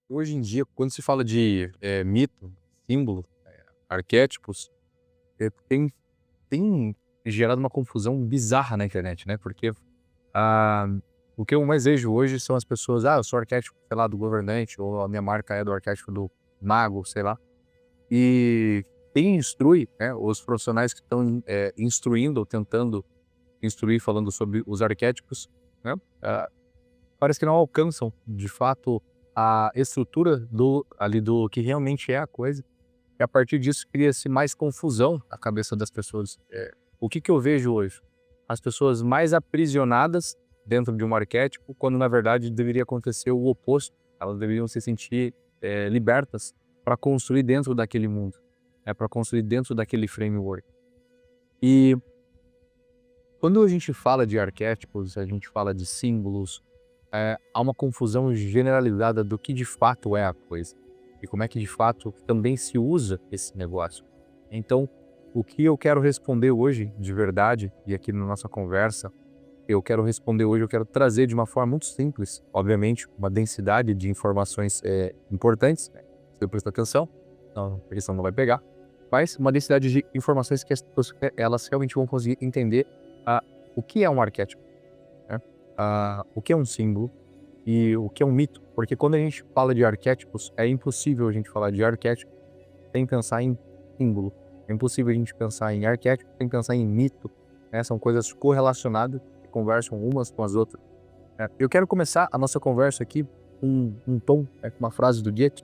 Hoje em dia, quando se fala de, mito, símbolo, arquétipos, tem gerado uma confusão bizarra na internet, né, porque, ah, o que eu mais vejo hoje são as pessoas: "Ah, eu sou arquétipo, sei lá, do governante", ou a minha marca é do arquétipo do mago, sei lá. E quem instrui, né, os profissionais que estão, instruindo ou tentando instruir falando sobre os arquétipos, né, ah, parece que não alcançam, de fato, a estrutura do que realmente é a coisa, e a partir disso cria-se mais confusão na cabeça das pessoas. O que que eu vejo hoje? As pessoas mais aprisionadas dentro de um arquétipo, quando na verdade deveria acontecer o oposto. Elas deveriam se sentir, libertas para construir dentro daquele mundo, para construir dentro daquele framework. E quando a gente fala de arquétipos, a gente fala de símbolos, há uma confusão generalizada do que de fato é a coisa e como é que de fato também se usa esse negócio. Então, o que eu quero responder hoje, de verdade, e aqui na nossa conversa, eu quero trazer de uma forma muito simples, obviamente, uma densidade de informações importantes, né? Se eu prestar atenção, não, porque senão não vai pegar, mas uma densidade de informações que as pessoas elas realmente vão conseguir entender ah, o que é um arquétipo, né? O que é um símbolo e o que é um mito. Porque quando a gente fala de arquétipos, é impossível a gente falar de arquétipo sem pensar em símbolo. É impossível a gente pensar em arquétipo sem pensar em mito, né? São coisas correlacionadas que conversam umas com as outras. Eu quero começar a nossa conversa aqui com um tom, com uma frase do Goethe,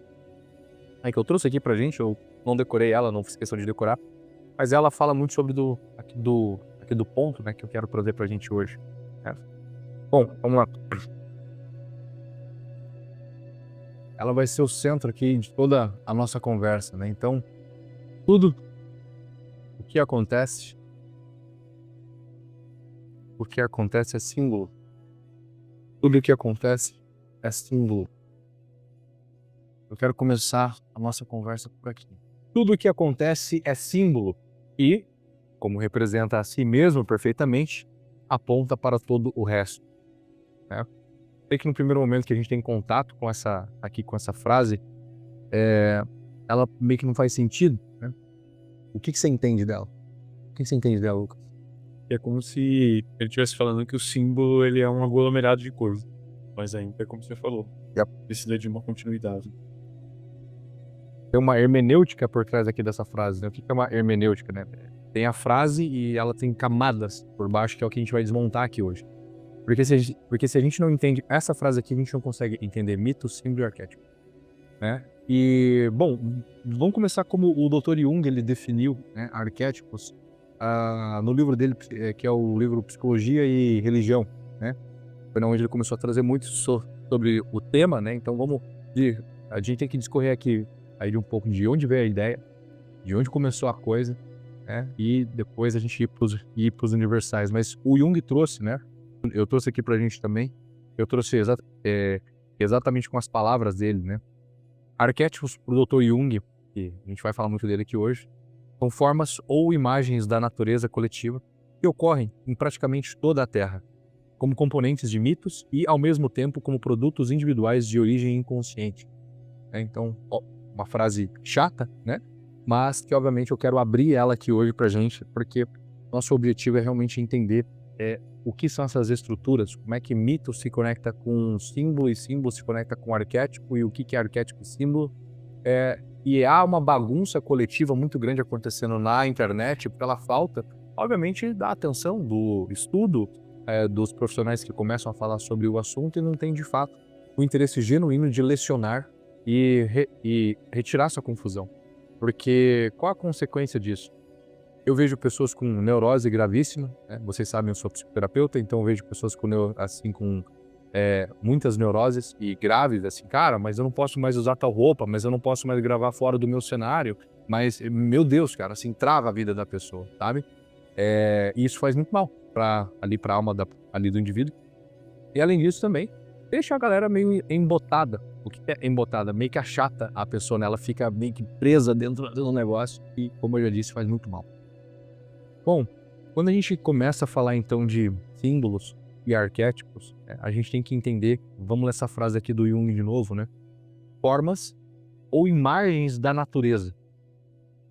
que eu trouxe aqui pra gente. Eu não decorei ela, não fiz questão de decorar, mas ela fala muito sobre aqui do ponto, né, que eu quero trazer pra gente hoje, né. Bom, vamos lá. Ela vai ser o centro aqui de toda a nossa conversa, né, então, tudo o que acontece o que acontece é símbolo. Tudo o que acontece é símbolo. Eu quero começar a nossa conversa por aqui. Tudo o que acontece é símbolo e, como representa a si mesmo perfeitamente, aponta para todo o resto, né. Sei que no primeiro momento que a gente tem contato com essa frase, ela meio que não faz sentido, né. O que que você entende dela? O que que você entende dela, Lucas? É como se ele estivesse falando que o símbolo ele é um aglomerado de cores, mas ainda é como você falou, Yep. precisa de uma continuidade. Tem uma hermenêutica por trás aqui dessa frase, né. O que que é uma hermenêutica, né? Tem a frase e ela tem camadas por baixo, que é o que a gente vai desmontar aqui hoje. Porque se a gente não entende essa frase aqui, a gente não consegue entender mito, símbolo e arquétipo, né. E, bom, vamos começar como o Dr. Jung ele definiu, né, arquétipos, no livro dele, que é o livro Psicologia e Religião, né. Foi na onde ele começou a trazer muito sobre o tema, né, então de a gente tem que discorrer aqui aí de um pouco de onde veio a ideia, de onde começou a coisa, né, e depois a gente ir para os universais. Mas o Jung trouxe, né, eu trouxe aqui pra gente também, eu trouxe exatamente com as palavras dele, né. Arquétipos para o Dr. Jung, que a gente vai falar muito dele aqui hoje, são formas ou imagens da natureza coletiva que ocorrem em praticamente toda a Terra, como componentes de mitos e, ao mesmo tempo, como produtos individuais de origem inconsciente, né. Então, ó, uma frase chata, né, mas que obviamente eu quero abrir ela aqui hoje pra gente, porque nosso objetivo é realmente entender, o que são essas estruturas, como é que mito se conecta com símbolo e símbolo se conecta com arquétipo e o que que é arquétipo e símbolo. E há uma bagunça coletiva muito grande acontecendo na internet pela falta, obviamente, da atenção, do estudo, dos profissionais que começam a falar sobre o assunto e não tem, de fato, o interesse genuíno de lecionar e retirar essa confusão. Porque qual a consequência disso? Eu vejo pessoas com neurose gravíssima, né, vocês sabem, eu sou psicoterapeuta, então eu vejo pessoas com muitas neuroses e graves, assim: "Cara, mas eu não posso mais usar tal roupa, mas eu não posso mais gravar fora do meu cenário", mas, meu Deus, cara, assim, trava a vida da pessoa, sabe. E isso faz muito mal pra alma ali do indivíduo. E além disso também, deixa a galera meio embotada. O que é embotada? Meio que achata a pessoa, né, ela fica meio que presa dentro do negócio e, como eu já disse, faz muito mal. Bom, quando a gente começa a falar então de símbolos e arquétipos, a gente tem que entender, vamos ler essa frase aqui do Jung de novo, né? formas ou imagens da natureza.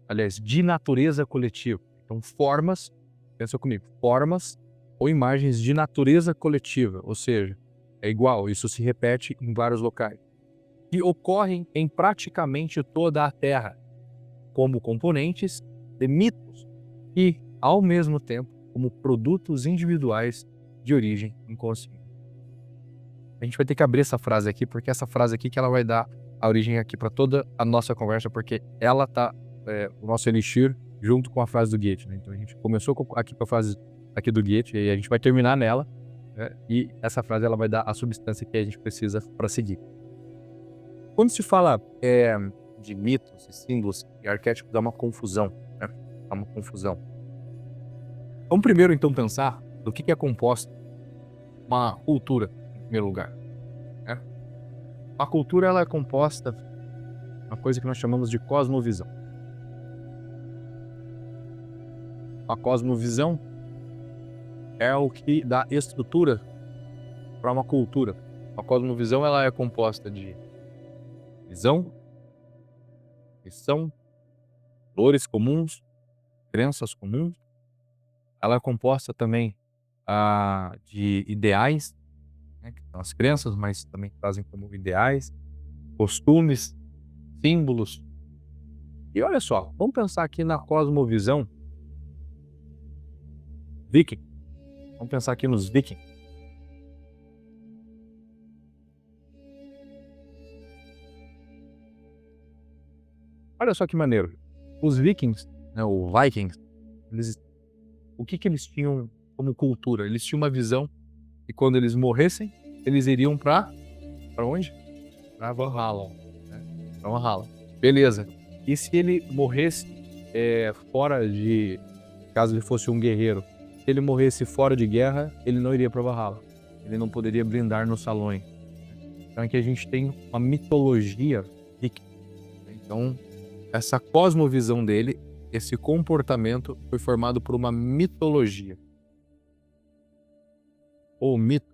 Aliás, de natureza coletiva. Então, formas, pensa comigo, formas ou imagens de natureza coletiva, ou seja, é igual, isso se repete em vários locais, que ocorrem em praticamente toda a Terra, como componentes de mitos e, ao mesmo tempo, como produtos individuais de origem inconsciente. A gente vai ter que abrir essa frase aqui, porque essa frase aqui que ela vai dar a origem aqui para toda a nossa conversa, porque ela tá, o nosso elixir junto com a frase do Goethe, né? Então a gente começou aqui com a frase aqui do Goethe e a gente vai terminar nela, né? E essa frase ela vai dar a substância que a gente precisa para seguir. Quando se fala de mitos e símbolos e arquétipos, dá uma confusão, né? Dá uma confusão. Vamos primeiro então pensar do que é composta uma cultura, em primeiro lugar, né? A cultura ela é composta de uma coisa que nós chamamos de cosmovisão. A cosmovisão é o que dá estrutura para uma cultura. A cosmovisão ela é composta de visão, missão, valores comuns, crenças comuns. Ela é composta também de ideais, né, que são as crenças, mas também trazem como ideais, costumes, símbolos. E olha só, vamos pensar aqui na cosmovisão viking. Vamos pensar aqui nos vikings. Olha só que maneiro. Os vikings, né, o vikings, o que eles tinham como cultura? Eles tinham uma visão que quando eles morressem, eles iriam para onde? Para Valhalla, né? Para Valhalla. Beleza. E se ele morresse fora de, caso ele fosse um guerreiro, se ele morresse fora de guerra, ele não iria para Valhalla. Ele não poderia brindar nos salões. Então aqui a gente tem uma mitologia viking. Então essa cosmovisão dele, esse comportamento foi formado por uma mitologia. Ou mito.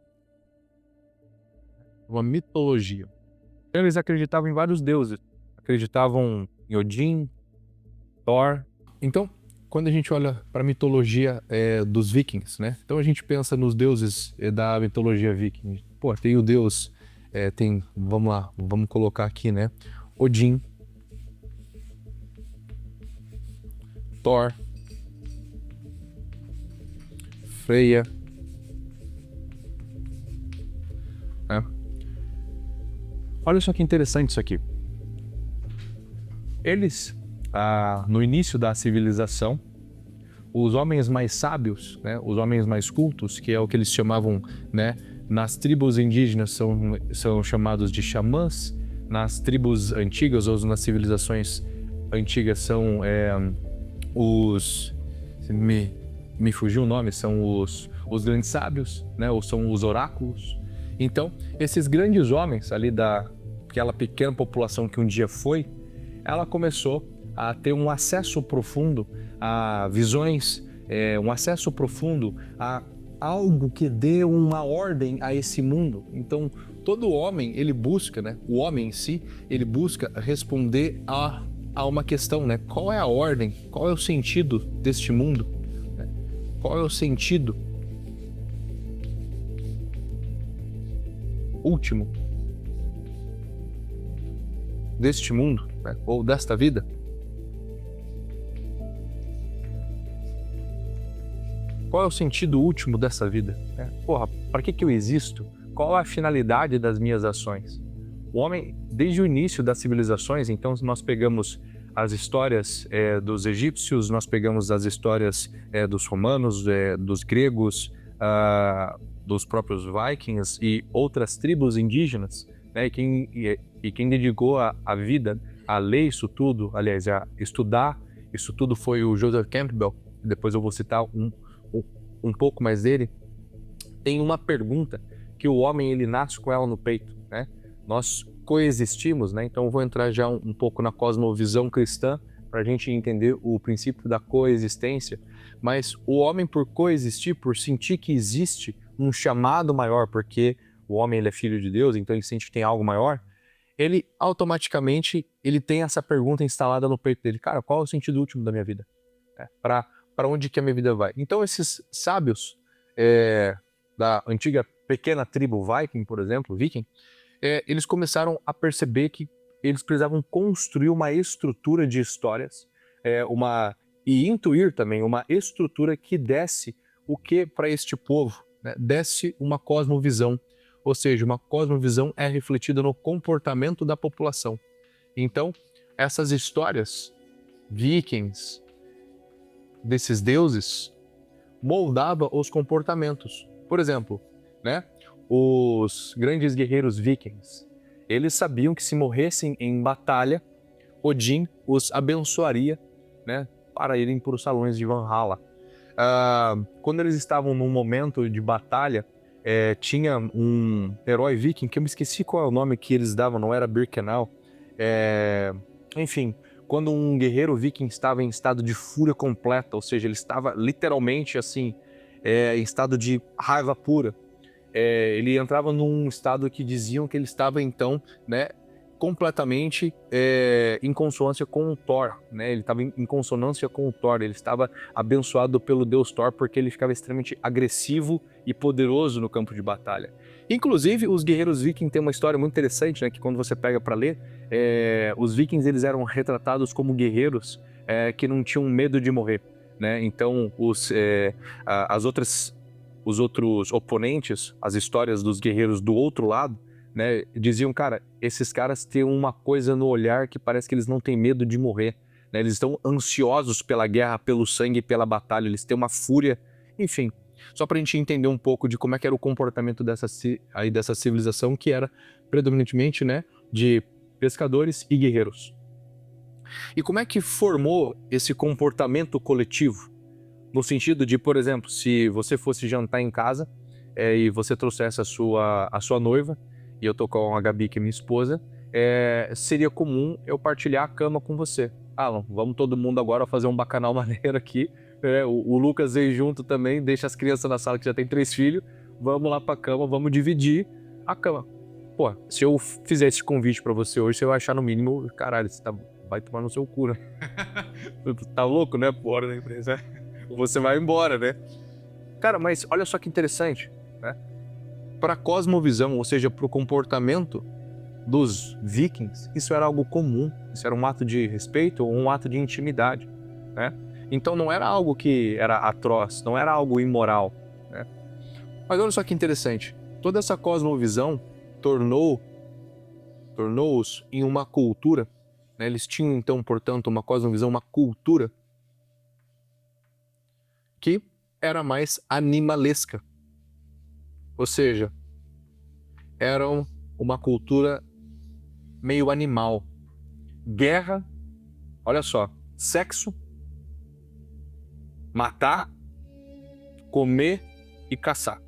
Uma mitologia. Então, eles acreditavam em vários deuses. Acreditavam em Odin, Thor. Então, quando a gente olha para a mitologia dos vikings, né? Então a gente pensa nos deuses da mitologia viking. Pô, tem o deus, vamos lá, vamos colocar aqui, né? Odin, Thor, Freya, né? Olha só que interessante isso aqui. Eles, no início da civilização, os homens mais sábios, né, os homens mais cultos, que é o que eles chamavam, né, nas tribos indígenas são chamados de xamãs, nas tribos antigas ou nas civilizações antigas são me fugiu o nome, são os grandes sábios, né, ou são os oráculos. Então, esses grandes homens ali daquela pequena população que um dia foi, ela começou a ter um acesso profundo a visões, um acesso profundo a algo que dê uma ordem a esse mundo. Então, todo homem, ele busca, né, o homem em si, ele busca responder a uma questão, né? Qual é a ordem? Qual é o sentido deste mundo? Qual é o sentido último deste mundo, né? Ou desta vida? Qual é o sentido último dessa vida? Porra, para que eu existo? Qual é a finalidade das minhas ações? O homem, desde o início das civilizações, então nós pegamos as histórias dos egípcios, nós pegamos as histórias dos romanos, dos gregos, dos próprios vikings e outras tribos indígenas, né? E quem dedicou a vida a ler isso tudo, aliás, a estudar isso tudo foi o Joseph Campbell. Depois eu vou citar um pouco mais dele. Tem uma pergunta que o homem ele nasce com ela no peito, né? Nós coexistimos, né? Então eu vou entrar já um pouco na cosmovisão cristã para a gente entender o princípio da coexistência. Mas o homem, por coexistir, por sentir que existe um chamado maior, porque o homem ele é filho de Deus, então ele sente que tem algo maior, ele automaticamente ele tem essa pergunta instalada no peito dele. Cara, qual é o sentido último da minha vida? Para onde que a minha vida vai? Então esses sábios da antiga pequena tribo Viking, por exemplo, eles começaram a perceber que eles precisavam construir uma estrutura de histórias, e intuir também uma estrutura que desse o que para este povo? Né? Desse uma cosmovisão, ou seja, uma cosmovisão é refletida no comportamento da população. Então, essas histórias vikings, desses deuses, moldava os comportamentos. Por exemplo, né? Os grandes guerreiros vikings, eles sabiam que se morressem em batalha, Odin os abençoaria, né? Para irem para os salões de Valhalla. Quando eles estavam num momento de batalha, tinha um herói viking, que eu me esqueci qual é o nome que eles davam, não era Birkenau. Enfim, quando um guerreiro viking estava em estado de fúria completa, ou seja, ele estava literalmente assim, em estado de raiva pura, ele entrava num estado que diziam que ele estava então, né, completamente em consonância com o Thor, né? Ele estava em consonância com o Thor, ele estava abençoado pelo deus Thor porque ele ficava extremamente agressivo e poderoso no campo de batalha. Inclusive, os guerreiros vikings têm uma história muito interessante, né? Que quando você pega para ler, os vikings eles eram retratados como guerreiros que não tinham medo de morrer, né? Então, os outros oponentes, as histórias dos guerreiros do outro lado, né, diziam, cara, esses caras têm uma coisa no olhar que parece que eles não têm medo de morrer, né? Eles estão ansiosos pela guerra, pelo sangue, pela batalha, eles têm uma fúria, enfim. Só pra gente entender um pouco de como é que era o comportamento dessa civilização, que era predominantemente, né, de pescadores e guerreiros. E como é que formou esse comportamento coletivo? No sentido de, por exemplo, se você fosse jantar em casa e você trouxesse a sua noiva, e eu tô com a Gabi, que é minha esposa, seria comum eu partilhar a cama com você. Alan, vamos todo mundo agora fazer um bacanal maneiro aqui. O Lucas veio junto também, deixa as crianças na sala que já tem 3 filhos, vamos lá pra cama, vamos dividir a cama. Pô, se eu fizer esse convite pra você hoje, você vai achar no mínimo, caralho, você vai tomar no seu cu, né? Tá louco, né? Fora da empresa. Você vai embora, né? Cara, mas olha só que interessante, né? Para a cosmovisão, ou seja, para o comportamento dos vikings, isso era algo comum, isso era um ato de respeito ou um ato de intimidade, né? Então não era algo que era atroz, não era algo imoral, né? Mas olha só que interessante, toda essa cosmovisão tornou-os em uma cultura, né? Eles tinham então, portanto, uma cosmovisão, uma cultura que era mais animalesca. Ou seja, eram uma cultura meio animal. Guerra, olha só, sexo, matar, comer e caçar.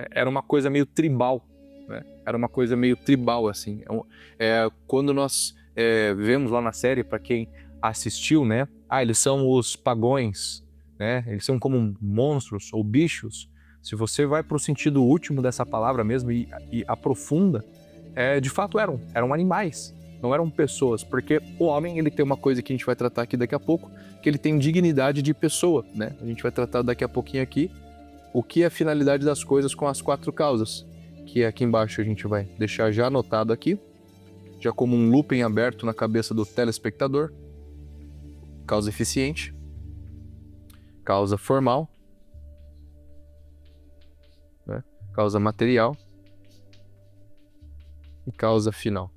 Era uma coisa meio tribal, né? Era uma coisa meio tribal, assim. Quando nós vemos lá na série, para quem assistiu, né? Eles são os pagões, né? Eles são como monstros ou bichos. Se você vai para o sentido último dessa palavra mesmo e aprofunda, de fato eram animais, não eram pessoas, porque o homem ele tem uma coisa que a gente vai tratar aqui daqui a pouco, que ele tem dignidade de pessoa, né? A gente vai tratar daqui a pouquinho aqui o que é a finalidade das coisas com as 4 causas, que aqui embaixo a gente vai deixar já anotado aqui, já como um looping aberto na cabeça do telespectador. Causa eficiente, causa formal, né? Causa material e causa final.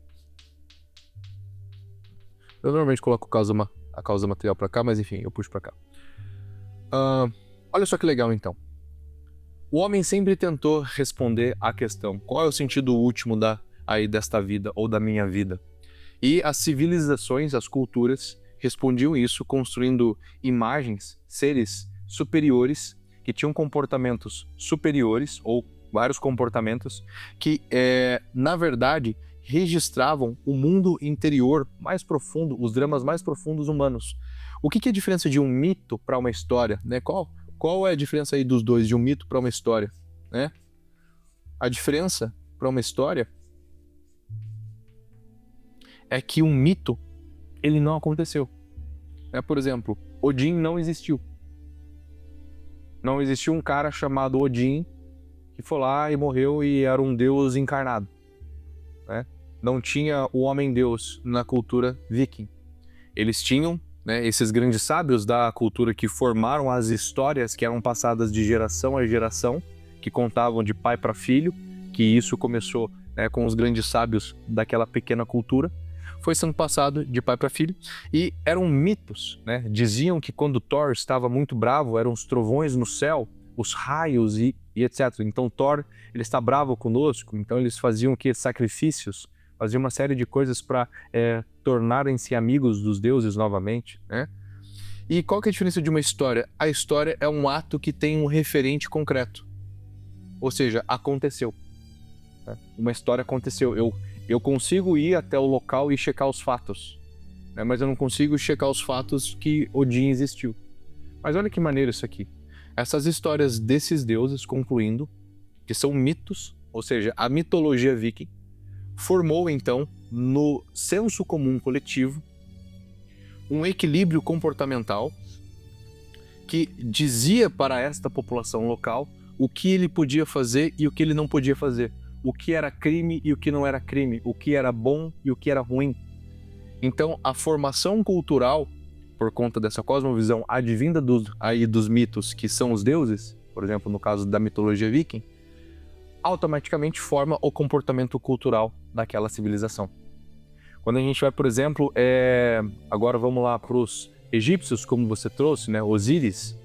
Eu normalmente coloco a causa material para cá, mas enfim, eu puxo para cá. Olha só que legal então. O homem sempre tentou responder à questão: qual é o sentido último desta vida ou da minha vida? E as civilizações, as culturas, respondiam isso construindo imagens, seres superiores que tinham comportamentos superiores ou vários comportamentos que, na verdade, registravam o mundo interior mais profundo, os dramas mais profundos humanos. O que é a diferença de um mito para uma história, né? Qual é a diferença aí dos dois, de um mito para uma história, né? A diferença para uma história é que um mito, ele não aconteceu. Por exemplo, Odin não existiu. Não existiu um cara chamado Odin que foi lá e morreu e era um deus encarnado. Não tinha o homem-deus na cultura viking. Eles tinham, esses grandes sábios da cultura que formaram as histórias que eram passadas de geração a geração, que contavam de pai para filho, que isso começou com os grandes sábios daquela pequena cultura, foi sendo passado de pai para filho, e eram mitos, Diziam que quando Thor estava muito bravo, eram os trovões no céu, os raios e etc. Então Thor, ele está bravo conosco, então eles faziam sacrifícios, faziam uma série de coisas para tornarem-se amigos dos deuses novamente, E qual que é a diferença de uma história? A história é um ato que tem um referente concreto, ou seja, aconteceu. Uma história aconteceu. Eu consigo ir até o local e checar os fatos, mas eu não consigo checar os fatos que Odin existiu. Mas olha que maneiro isso aqui. Essas histórias desses deuses, concluindo, que são mitos, ou seja, a mitologia viking, formou então, no senso comum coletivo, um equilíbrio comportamental que dizia para esta população local o que ele podia fazer e o que ele não podia fazer, o que era crime e o que não era crime, o que era bom e o que era ruim. Então, a formação cultural, por conta dessa cosmovisão advinda dos mitos que são os deuses, por exemplo, no caso da mitologia viking, automaticamente forma o comportamento cultural daquela civilização. Quando a gente vai, por exemplo, agora vamos lá para os egípcios, como você trouxe, Osíris,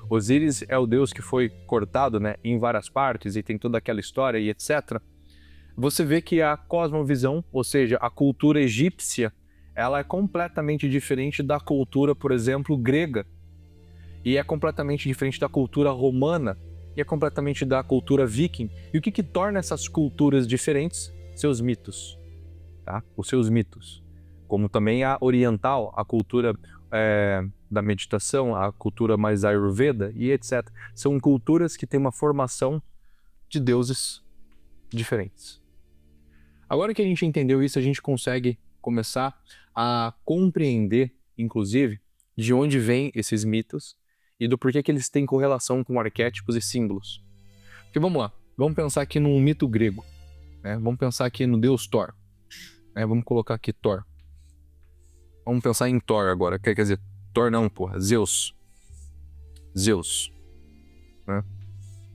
Osíris é o deus que foi cortado, em várias partes e tem toda aquela história e etc. Você vê que a cosmovisão, ou seja, a cultura egípcia, ela é completamente diferente da cultura, por exemplo, grega. E é completamente diferente da cultura romana. E é completamente da cultura viking. E o que torna essas culturas diferentes? Seus mitos. Os seus mitos. Como também a oriental, a cultura da meditação, a cultura mais ayurveda e etc. São culturas que têm uma formação de deuses diferentes. Agora que a gente entendeu isso, a gente consegue começar a compreender, inclusive, de onde vêm esses mitos e do porquê que eles têm correlação com arquétipos e símbolos. Porque vamos lá, vamos pensar aqui num mito grego, Vamos pensar aqui no deus Thor, Vamos colocar aqui Thor. Vamos pensar em Thor agora, quer dizer, Thor não, porra, Zeus. Zeus.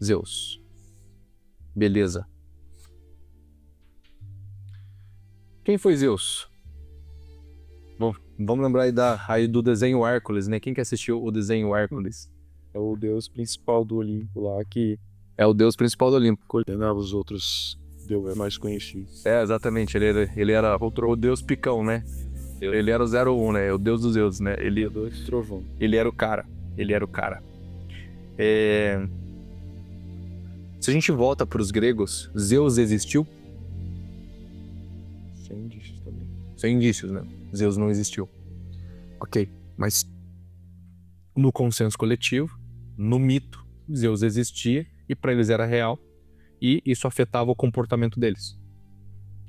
Zeus. Beleza. Quem foi Zeus? Bom, vamos lembrar aí do desenho Hércules, Quem que assistiu o desenho Hércules? É o deus principal do Olimpo lá, que É o deus principal do Olimpo. coordenava os outros deuses mais conhecidos. Exatamente, ele era o deus picão, Ele era o 01, o deus dos deuses, Ele Deus trovão. era o cara. Se a gente volta para os gregos, Zeus existiu? Sem indícios também. Sem indícios, Zeus não existiu. Ok, mas no consenso coletivo, no mito, Zeus existia e para eles era real e isso afetava o comportamento deles.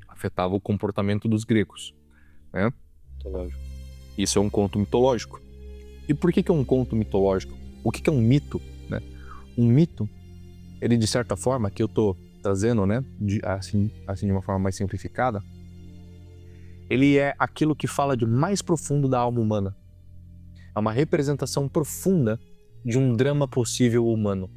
Afetava o comportamento dos gregos, Mitológico. Isso é um conto mitológico. E por que é um conto mitológico? O que é um mito? Um mito, ele de certa forma, que eu estou trazendo, assim de uma forma mais simplificada, ele é aquilo que fala de mais profundo da alma humana. É uma representação profunda de um drama possível humano.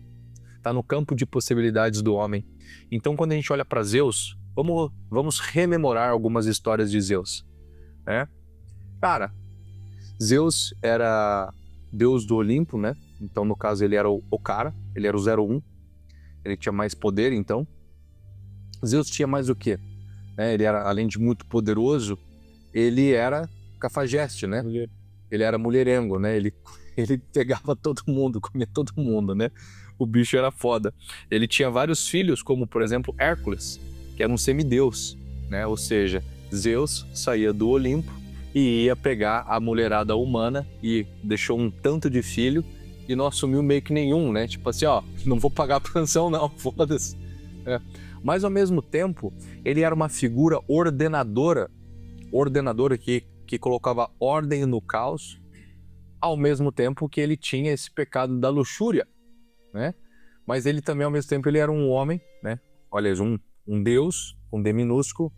Está no campo de possibilidades do homem. Então, quando a gente olha para Zeus, vamos rememorar algumas histórias de Zeus. Cara, Zeus era deus do Olimpo, Então, no caso, ele era o cara, ele era o 01. Ele tinha mais poder, então. Zeus tinha mais o quê? Ele era, além de muito poderoso, ele era cafajeste, Mulher. Ele era mulherengo, Ele pegava todo mundo, comia todo mundo, O bicho era foda. Ele tinha vários filhos, como, por exemplo, Hércules, que era um semideus, Ou seja, Zeus saía do Olimpo e ia pegar a mulherada humana e deixou um tanto de filho e não assumiu meio que nenhum, Tipo assim, não vou pagar pensão não, foda-se. Mas ao mesmo tempo, ele era uma figura ordenadora ordenador que colocava ordem no caos, ao mesmo tempo que ele tinha esse pecado da luxúria, né? Mas ele também, ao mesmo tempo, ele era um homem, né? Olha, um Deus, um D minúsculo,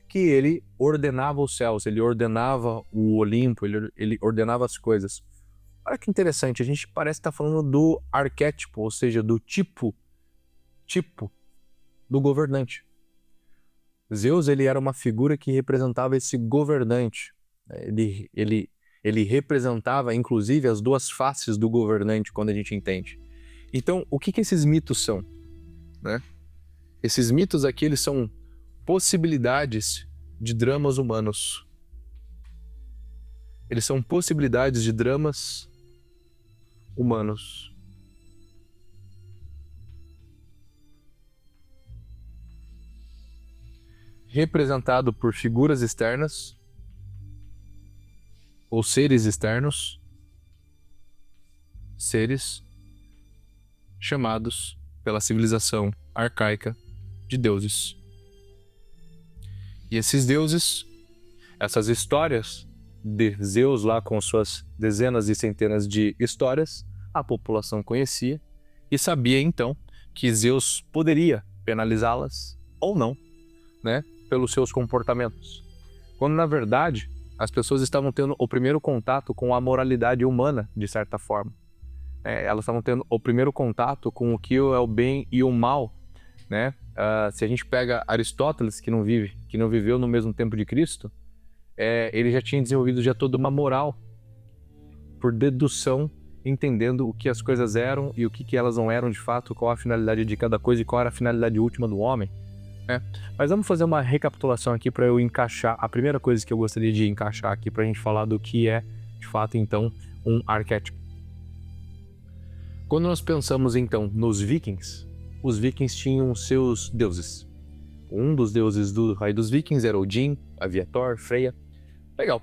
que ele ordenava os céus, ele ordenava o Olimpo, ele ordenava as coisas. Olha que interessante, a gente parece estar falando do arquétipo, ou seja, do tipo do governante. Zeus, ele era uma figura que representava esse governante. Ele representava, inclusive, as duas faces do governante, quando a gente entende. Então, o que esses mitos são, né? Esses mitos aqui, eles são possibilidades de dramas humanos. Eles são possibilidades de dramas humanos. Representado por figuras externas ou seres externos, seres chamados pela civilização arcaica de deuses. E esses deuses, essas histórias de Zeus lá com suas dezenas e centenas de histórias, a população conhecia e sabia então que Zeus poderia penalizá-las ou não, né, pelos seus comportamentos. Quando na verdade as pessoas estavam tendo o primeiro contato com a moralidade humana, de certa forma. Elas estavam tendo o primeiro contato com o que é o bem e o mal, né? Se a gente pega Aristóteles, que não viveu no mesmo tempo de Cristo, ele já tinha desenvolvido já toda uma moral por dedução, entendendo o que as coisas eram e o que elas não eram de fato, qual a finalidade de cada coisa e qual era a finalidade última do homem. Mas vamos fazer uma recapitulação aqui para eu encaixar a primeira coisa que eu gostaria de encaixar aqui para a gente falar do que é de fato então um arquétipo. Quando nós pensamos então nos vikings, os vikings tinham seus deuses. Um dos deuses do rei dos vikings era Odin, havia Thor, Freya. Legal.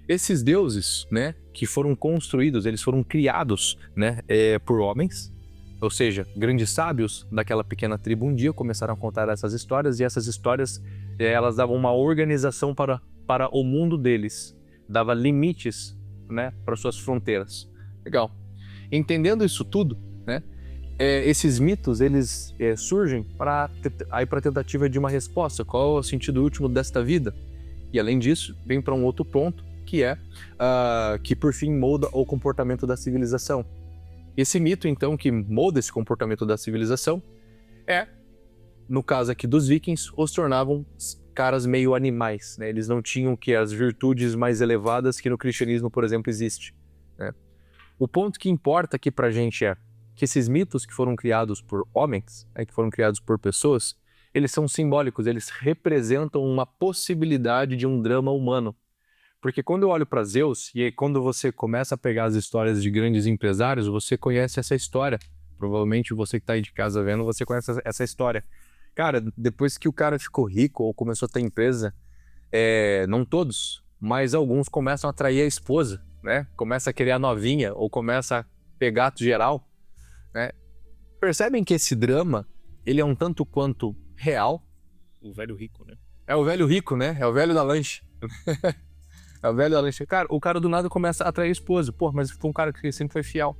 Esses deuses, né, que foram construídos, eles foram criados, né, por homens. Ou seja, grandes sábios daquela pequena tribo um dia começaram a contar essas histórias, e essas histórias elas davam uma organização para o mundo deles, dava limites, né, para suas fronteiras. Legal. Entendendo isso tudo, né, esses mitos eles surgem para a tentativa de uma resposta. Qual é o sentido último desta vida? E além disso, vem para um outro ponto, que é que por fim molda o comportamento da civilização. Esse mito, então, que molda esse comportamento da civilização no caso aqui dos vikings, os tornavam caras meio animais, né? Eles não tinham as virtudes mais elevadas que no cristianismo, por exemplo, existe, né? O ponto que importa aqui pra gente é que esses mitos que foram criados por homens, que foram criados por pessoas, eles são simbólicos, eles representam uma possibilidade de um drama humano. Porque quando eu olho para Zeus, e aí quando você começa a pegar as histórias de grandes empresários, você conhece essa história. Provavelmente você que está aí de casa vendo, você conhece essa história. Cara, depois que o cara ficou rico ou começou a ter empresa, não todos, mas alguns começam a atrair a esposa, né? Começa a querer a novinha ou começa a pegar geral, né? Percebem que esse drama, ele é um tanto quanto real. O velho rico, né? É o velho rico, né? É o velho da lanche. É o velho da lanche. Cara, o cara do nada começa a atrair a esposa. Pô, mas foi um cara que sempre foi fiel.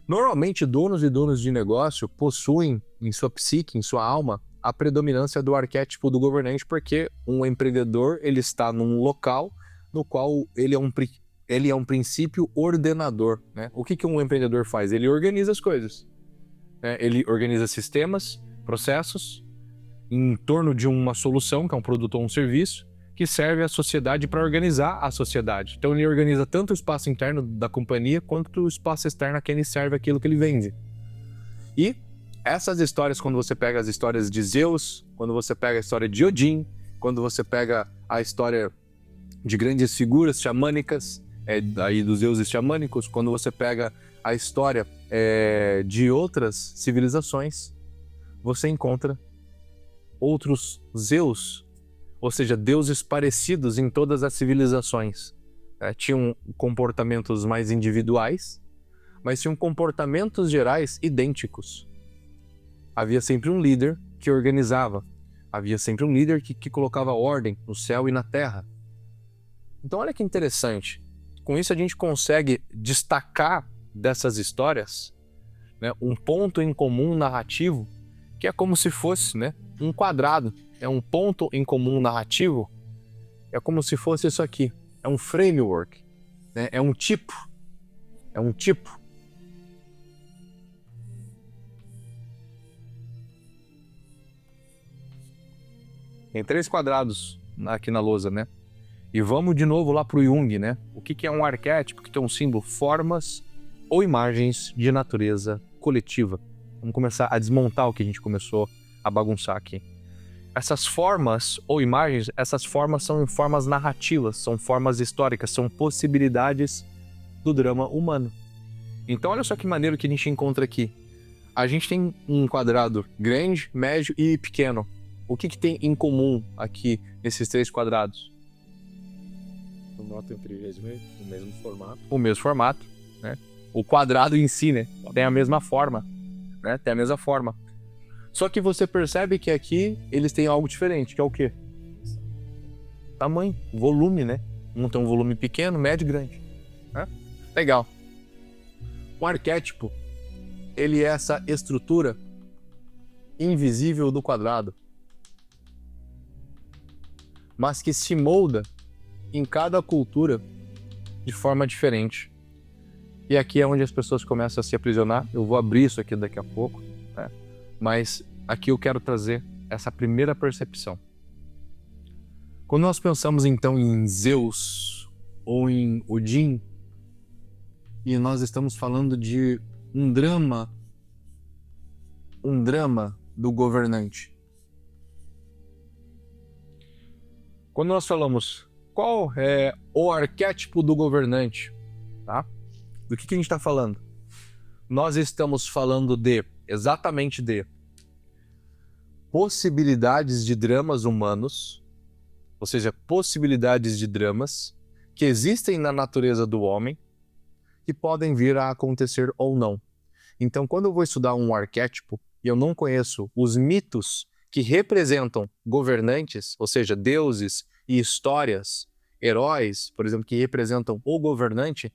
Normalmente, donos e donos de negócio possuem em sua psique, em sua alma, a predominância do arquétipo do governante, porque um empreendedor, ele está num local no qual ele é um princípio ordenador, né? O que um empreendedor faz? Ele organiza as coisas, né? Ele organiza sistemas, processos, em torno de uma solução, que é um produto ou um serviço, que serve à sociedade para organizar a sociedade. Então ele organiza tanto o espaço interno da companhia quanto o espaço externo a quem ele serve aquilo que ele vende. E essas histórias, quando você pega as histórias de Zeus, quando você pega a história de Odin, quando você pega a história de grandes figuras xamânicas, aí dos deuses xamânicos, quando você pega a história de outras civilizações, você encontra outros Zeus, ou seja, deuses parecidos em todas as civilizações. Tinham comportamentos mais individuais, mas tinham comportamentos gerais idênticos. Havia sempre um líder que organizava. Havia sempre um líder que colocava ordem no céu e na terra. Então olha que interessante. Com isso a gente consegue destacar dessas histórias, né, um ponto em comum narrativo que é como se fosse, né, um quadrado. É um ponto em comum narrativo. É como se fosse isso aqui. É um framework, né? É um tipo. É um tipo. Tem 3 quadrados aqui na lousa, né? E vamos de novo lá para o Jung, né? O que é um arquétipo? O que é um símbolo? Formas ou imagens de natureza coletiva. Vamos começar a desmontar o que a gente começou a bagunçar aqui. Essas formas ou imagens, essas formas são formas narrativas, são formas históricas, são possibilidades do drama humano. Então olha só que maneiro que a gente encontra aqui. A gente tem um quadrado grande, médio e pequeno. O que tem em comum aqui nesses 3 quadrados? Nota entre eles, o mesmo formato. O mesmo formato, né? O quadrado em si, né? Tem a mesma forma, né? Tem a mesma forma. Só que você percebe que aqui eles têm algo diferente, que é o quê? Tamanho, volume, né? Um tem um volume pequeno, médio e grande. Né? Legal. O arquétipo, ele é essa estrutura invisível do quadrado, mas que se molda em cada cultura de forma diferente. E aqui é onde as pessoas começam a se aprisionar. Eu vou abrir isso aqui daqui a pouco, né? Mas aqui eu quero trazer essa primeira percepção. Quando nós pensamos então em Zeus ou em Odin, e nós estamos falando de um drama do governante. Quando nós falamos qual é o arquétipo do governante, tá? Do que a gente está falando? Nós estamos falando exatamente de possibilidades de dramas humanos, ou seja, possibilidades de dramas que existem na natureza do homem, que podem vir a acontecer ou não. Então, quando eu vou estudar um arquétipo e eu não conheço os mitos que representam governantes, ou seja, deuses e histórias, heróis, por exemplo, que representam o governante,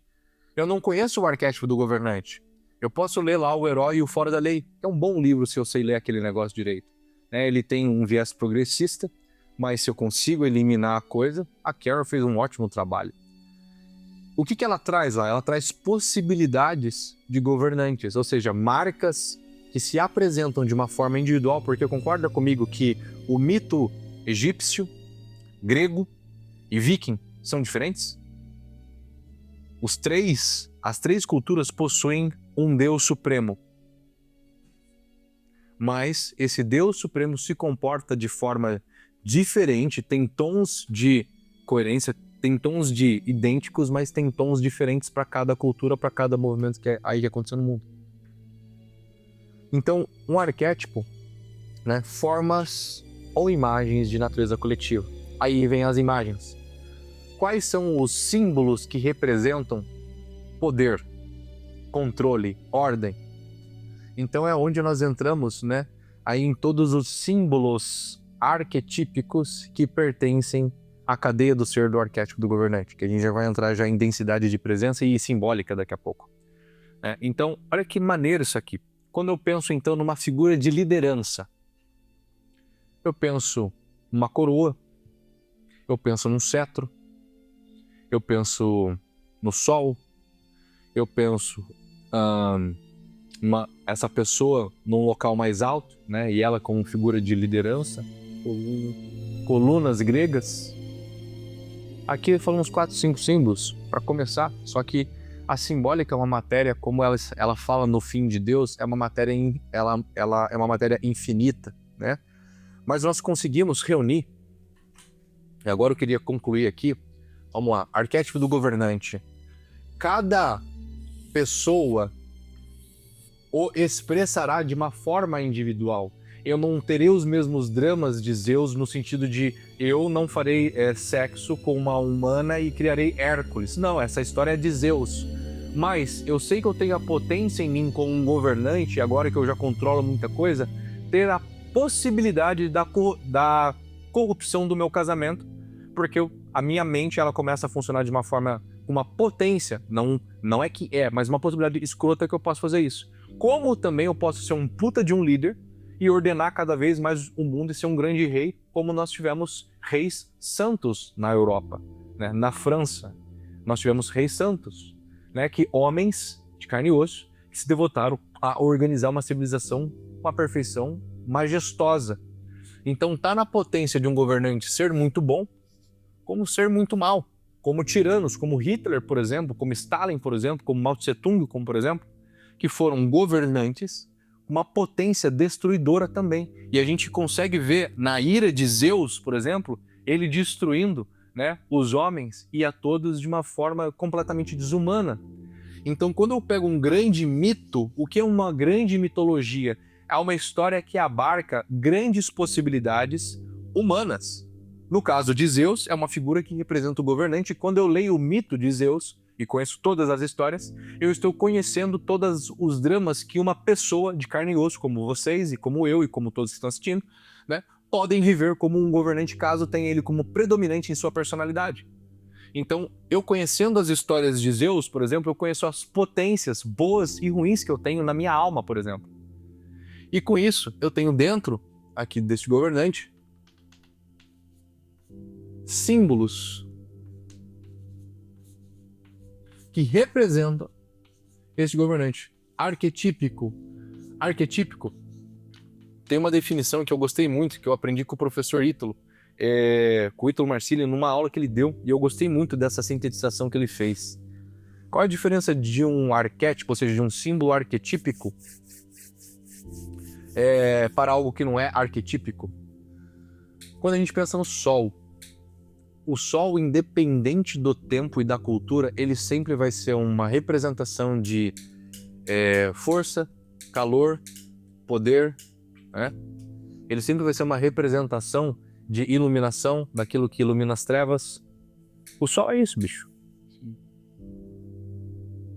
eu não conheço o arquétipo do governante. Eu posso ler lá O Herói e o Fora da Lei. É um bom livro se eu sei ler aquele negócio direito. Ele tem um viés progressista, mas se eu consigo eliminar a coisa, a Carol fez um ótimo trabalho. O que ela traz lá? Ela traz possibilidades de governantes, ou seja, marcas que se apresentam de uma forma individual, porque concorda comigo que o mito egípcio, grego e viking são diferentes? As três culturas possuem um Deus supremo. Mas esse Deus supremo se comporta de forma diferente, tem tons de coerência, tem tons de idênticos, mas tem tons diferentes para cada cultura, para cada movimento que aconteceu no mundo. Então, um arquétipo, né, formas ou imagens de natureza coletiva. Aí vem as imagens. Quais são os símbolos que representam poder, controle, ordem? Então é onde nós entramos, né, aí em todos os símbolos arquetípicos que pertencem à cadeia do ser do arquétipo do governante, que a gente já vai entrar já em densidade de presença e simbólica daqui a pouco. Então, olha que maneiro isso aqui. Quando eu penso então numa figura de liderança, eu penso numa coroa, eu penso num cetro, eu penso no sol, eu penso essa pessoa num local mais alto, né, e ela como figura de liderança, colunas gregas. Aqui falamos 4, 5 símbolos para começar, só que a simbólica é uma matéria, como ela fala no fim de Deus, é uma matéria, ela é uma matéria infinita, né? Mas nós conseguimos reunir, e agora eu queria concluir aqui, vamos lá, arquétipo do governante. Cada pessoa o expressará de uma forma individual. Eu não terei os mesmos dramas de Zeus no sentido de eu não farei sexo com uma humana e criarei Hércules. Não, essa história é de Zeus. Mas eu sei que eu tenho a potência em mim como um governante, agora que eu já controlo muita coisa, ter a possibilidade da corrupção do meu casamento, porque a minha mente ela começa a funcionar de uma forma, uma potência, não é que é, mas uma possibilidade escrota que eu posso fazer isso. Como também eu posso ser um puta de um líder e ordenar cada vez mais o mundo e ser um grande rei, como nós tivemos reis santos na Europa, né? Na França, nós tivemos reis santos, né? Que homens de carne e osso que se devotaram a organizar uma civilização com a perfeição majestosa. Então tá na potência de um governante ser muito bom, como ser muito mal, como tiranos, como Hitler, por exemplo, como Stalin, por exemplo, como Mao Tse-tung, como por exemplo, que foram governantes, uma potência destruidora também. E a gente consegue ver na ira de Zeus, por exemplo, ele destruindo, né, os homens e a todos de uma forma completamente desumana. Então, quando eu pego um grande mito, o que é uma grande mitologia? É uma história que abarca grandes possibilidades humanas. No caso de Zeus, é uma figura que representa o governante. Quando eu leio o mito de Zeus, e conheço todas as histórias, eu estou conhecendo todos os dramas que uma pessoa de carne e osso, como vocês, e como eu, e como todos que estão assistindo, né, podem viver como um governante caso tenha ele como predominante em sua personalidade. Então, eu conhecendo as histórias de Zeus, por exemplo, eu conheço as potências boas e ruins que eu tenho na minha alma, por exemplo. E com isso, eu tenho dentro, aqui deste governante, símbolos que representam esse governante. Arquetípico. Arquetípico tem uma definição que eu gostei muito, que eu aprendi com o professor Ítalo, com o Ítalo Marcílio, numa aula que ele deu, e eu gostei muito dessa sintetização que ele fez. Qual é a diferença de um arquétipo, ou seja, de um símbolo arquetípico, para algo que não é arquetípico? Quando a gente pensa no Sol, o Sol, independente do tempo e da cultura, ele sempre vai ser uma representação de força, calor, poder, né? Ele sempre vai ser uma representação de iluminação, daquilo que ilumina as trevas. O Sol é isso, bicho.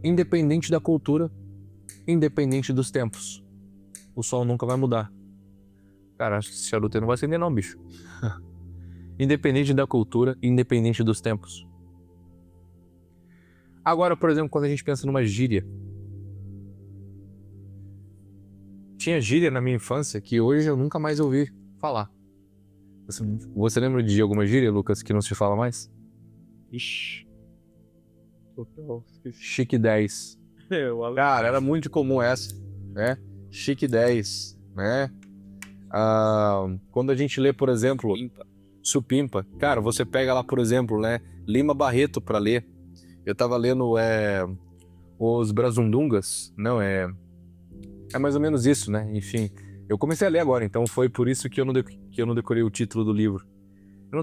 Independente da cultura, independente dos tempos, o Sol nunca vai mudar. Cara, esse charuto não vai acender não, bicho. Independente da cultura, independente dos tempos. Agora, por exemplo, quando a gente pensa numa gíria. Tinha gíria na minha infância que hoje eu nunca mais ouvi falar. Você lembra de alguma gíria, Lucas, que não se fala mais? Ixi. Total. Chique 10. Cara, era muito comum essa, né? Chique 10, né? Quando a gente lê, por exemplo, Supimpa. Cara, você pega lá, por exemplo, né? Lima Barreto pra ler. Eu tava lendo os Brazundungas. Não, é mais ou menos isso, né? Enfim, eu comecei a ler agora, então foi por isso que eu não decorei o título do livro. Eu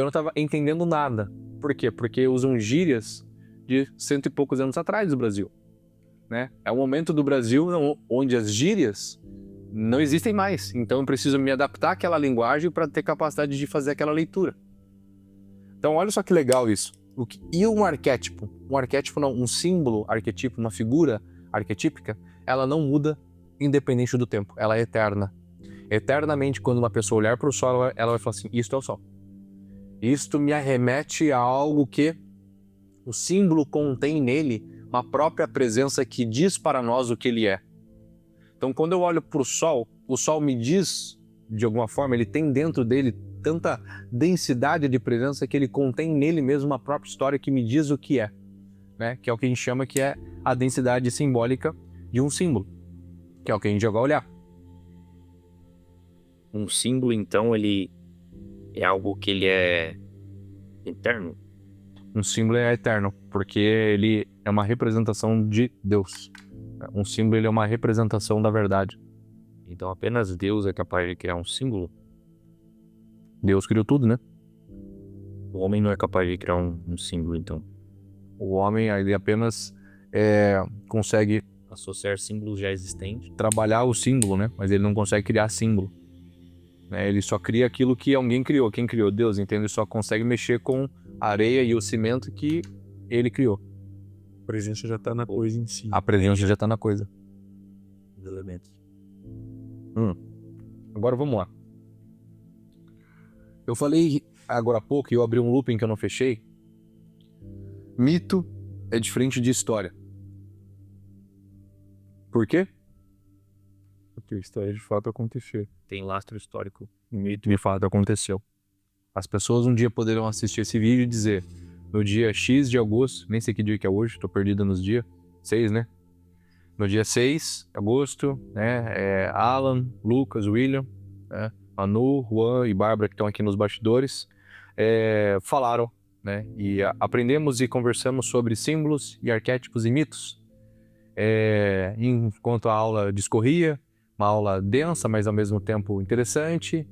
não tava entendendo nada. Por quê? Porque usam gírias de 100 e poucos anos atrás do Brasil, né? É um momento do Brasil onde as gírias não existem mais. Então eu preciso me adaptar àquela linguagem para ter capacidade de fazer aquela leitura. Então olha só que legal isso. E um arquétipo? Um arquétipo não, um símbolo arquetípico, uma figura arquetípica, ela não muda independente do tempo. Ela é eterna. Eternamente, quando uma pessoa olhar para o Sol, ela vai falar assim, isto é o Sol. Isto me arremete a algo que o símbolo contém nele uma própria presença que diz para nós o que ele é. Então, quando eu olho para o Sol me diz, de alguma forma, ele tem dentro dele tanta densidade de presença que ele contém nele mesmo uma própria história que me diz o que é, né? Que é o que a gente chama que é a densidade simbólica de um símbolo, que é o que a gente vai olhar. Um símbolo, então, ele é algo que ele é eterno? Um símbolo é eterno, porque ele é uma representação de Deus. Um símbolo ele é uma representação da verdade. Então apenas Deus é capaz de criar um símbolo? Deus criou tudo, né? O homem não é capaz de criar um símbolo, então? O homem ele apenas consegue Associar símbolos já existentes? trabalhar o símbolo, né? Mas ele não consegue criar símbolo. Ele só cria aquilo que alguém criou. Quem criou? Deus, entende? Ele só consegue mexer com a areia e o cimento que ele criou. A presença já tá na coisa em si. A presença já tá na coisa. Os elementos. Agora vamos lá. Eu falei agora há pouco, e eu abri um looping que eu não fechei. Mito é diferente de história. Por quê? Porque a história de fato aconteceu. Tem lastro histórico. O mito de fato aconteceu. As pessoas um dia poderão assistir esse vídeo e dizer: no dia X de agosto, nem sei que dia que é hoje, tô perdido nos dias, 6, né? No dia 6 de agosto, né? Alan, Lucas, William, né? Anu, Juan e Bárbara, que estão aqui nos bastidores, falaram, né? E aprendemos e conversamos sobre símbolos e arquétipos e mitos. Enquanto a aula discorria, uma aula densa, mas ao mesmo tempo interessante,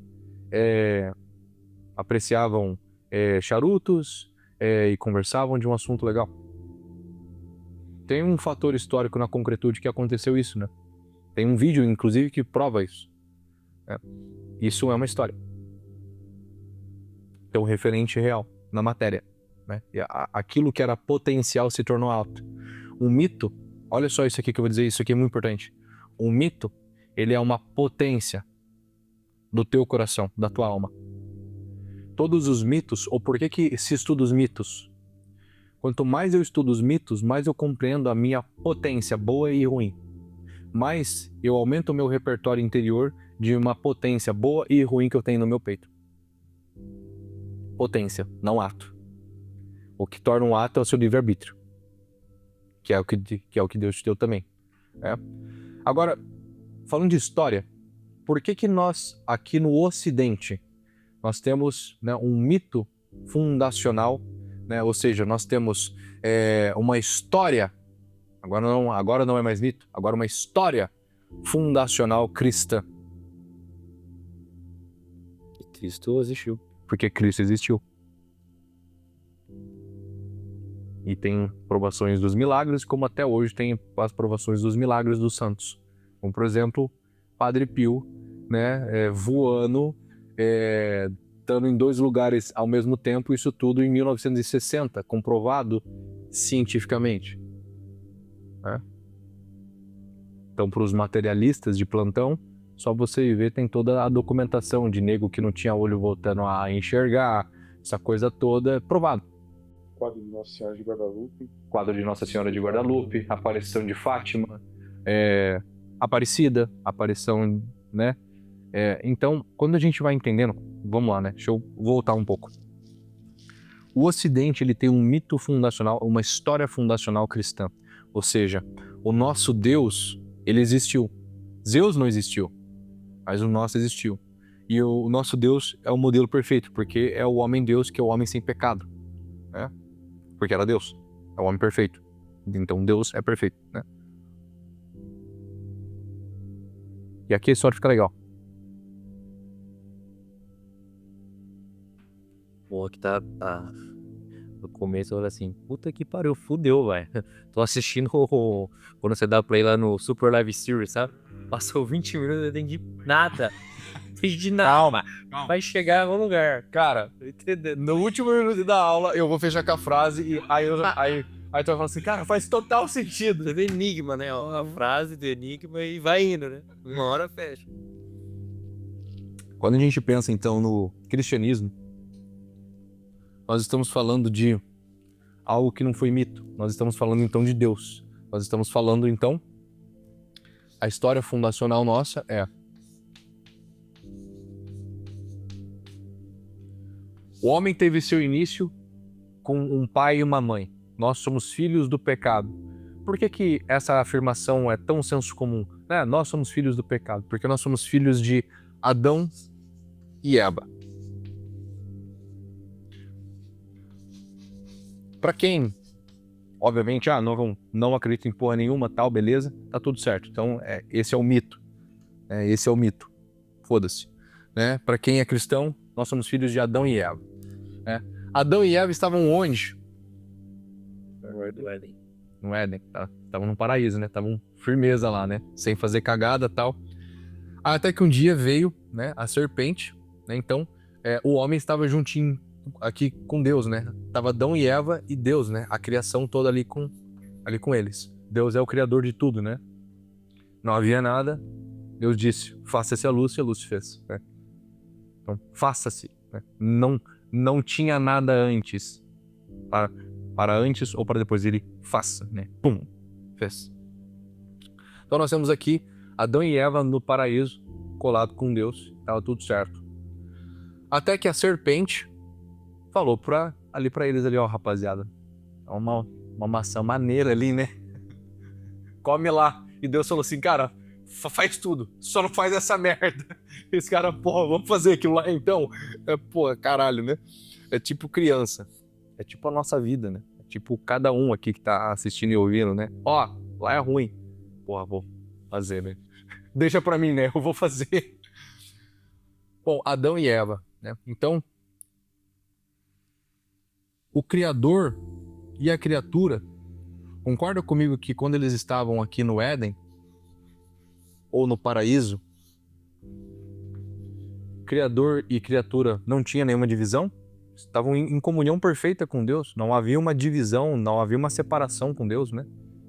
apreciavam charutos e conversavam de um assunto legal. Tem um fator histórico na concretude que aconteceu isso, né? Tem um vídeo, inclusive, que prova isso. Isso é uma história. Tem um referente real na matéria, né? E aquilo que era potencial se tornou alto. Um mito, olha só isso aqui que eu vou dizer, isso aqui é muito importante. Um mito, ele é uma potência do teu coração, da tua alma. Todos os mitos, ou por que se estuda os mitos? Quanto mais eu estudo os mitos, mais eu compreendo a minha potência, boa e ruim. Mais eu aumento o meu repertório interior de uma potência boa e ruim que eu tenho no meu peito. Potência, não ato. O que torna um ato é o seu livre-arbítrio, que é o que Deus te deu também. Agora, falando de história, por que nós, aqui no Ocidente, nós temos, né, um mito fundacional, né? Ou seja, nós temos uma história, agora não é mais mito, agora uma história fundacional cristã. E Cristo existiu. Porque Cristo existiu. E tem provações dos milagres, como até hoje tem as provações dos milagres dos santos. Como, por exemplo, Padre Pio, né, voando, estando em 2 lugares ao mesmo tempo, isso tudo em 1960, comprovado cientificamente. Então, para os materialistas de plantão, só você ver, tem toda a documentação de nego que não tinha olho voltando a enxergar, essa coisa toda, provado. Quadro de Nossa Senhora de Guadalupe. Quadro de Nossa Senhora de Guadalupe, aparição de Fátima, Aparecida, aparição, né? Então, quando a gente vai entendendo, vamos lá, né? Deixa eu voltar um pouco. O Ocidente, ele tem um mito fundacional, uma história fundacional cristã. Ou seja, o nosso Deus, ele existiu. Zeus não existiu, mas o nosso existiu. E o nosso Deus é o modelo perfeito, porque é o homem-Deus, que é o homem sem pecado, né? Porque era Deus, é o homem perfeito. Então Deus é perfeito, né? E aqui a história fica legal. Pô, que tá no começo eu falei assim, puta que pariu, fudeu, velho. Tô assistindo quando você dá play lá no Super Live Series, sabe? Passou 20 minutos, eu não entendi nada. Não entendi nada. Calma. Vai chegar em algum lugar. Cara, no último minuto da aula, eu vou fechar com a frase e aí tu vai falar assim, cara, faz total sentido. Você vê enigma, né? A frase do enigma e vai indo, né? Uma hora fecha. Quando a gente pensa, então, no cristianismo, nós estamos falando de algo que não foi mito. Nós estamos falando, então, de Deus. Nós estamos falando, então, a história fundacional nossa é: o homem teve seu início com um pai e uma mãe. Nós somos filhos do pecado. Por que essa afirmação é tão senso comum? Nós somos filhos do pecado, porque nós somos filhos de Adão e Eva. Para quem, obviamente, não acredita em porra nenhuma, tal, beleza, tá tudo certo. Então, esse é o mito. Esse é o mito. Foda-se. Para quem é cristão, nós somos filhos de Adão e Eva. Adão e Eva estavam onde? No Éden. No Éden. Estavam no paraíso, né? Estavam firmeza lá, né? Sem fazer cagada e tal. Até que um dia veio, né, a serpente, né? Então, o homem estava juntinho aqui com Deus, né? Tava Adão e Eva e Deus, né? A criação toda ali com eles. Deus é o criador de tudo, né? Não havia nada Deus disse, faça-se a luz, e a luz se fez. Né? Então, faça-se. Né? Não tinha nada antes. Para antes ou para depois, ele faça. Né? Pum, fez. Então nós temos aqui Adão e Eva no paraíso, colado com Deus, estava tudo certo. Até que a serpente falou ali para eles ali, ó, rapaziada, é uma maçã maneira ali, né? Come lá. E Deus falou assim, cara, faz tudo, só não faz essa merda. Esse cara, porra, vamos fazer aquilo lá então? Porra, caralho, né? É tipo criança, é tipo a nossa vida, né? É tipo cada um aqui que tá assistindo e ouvindo, né? Ó, lá é ruim. Porra, vou fazer, né? Deixa pra mim, né? Eu vou fazer. Bom, Adão e Eva, né? Então, o Criador e a criatura, concorda comigo que quando eles estavam aqui no Éden, ou no paraíso, Criador e criatura não tinha nenhuma divisão? Estavam em comunhão perfeita com Deus, não havia uma divisão, não havia uma separação com Deus, né?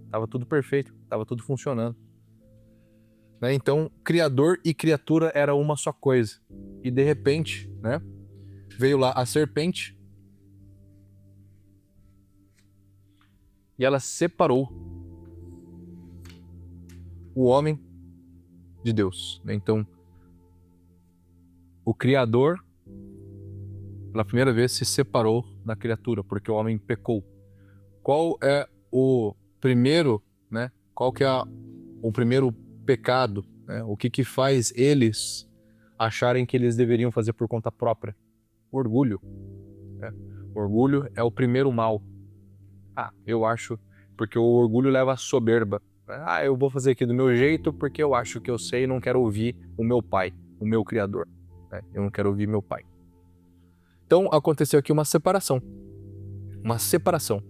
Tava tudo perfeito, tava tudo funcionando. Né? Então, Criador e criatura era uma só coisa. E de repente, né, veio lá a serpente e ela separou o homem de Deus. Né? Então, o Criador, pela primeira vez, se separou da criatura, porque o homem pecou. Qual é o primeiro, né? Qual que é o primeiro pecado? Né? O que faz eles acharem que eles deveriam fazer por conta própria? Orgulho. Né? Orgulho é o primeiro mal. Eu acho, porque o orgulho leva à soberba. Eu vou fazer aqui do meu jeito porque eu acho que eu sei e não quero ouvir o meu pai, o meu Criador. Né? Eu não quero ouvir meu pai. Então aconteceu aqui uma separação. Uma separação.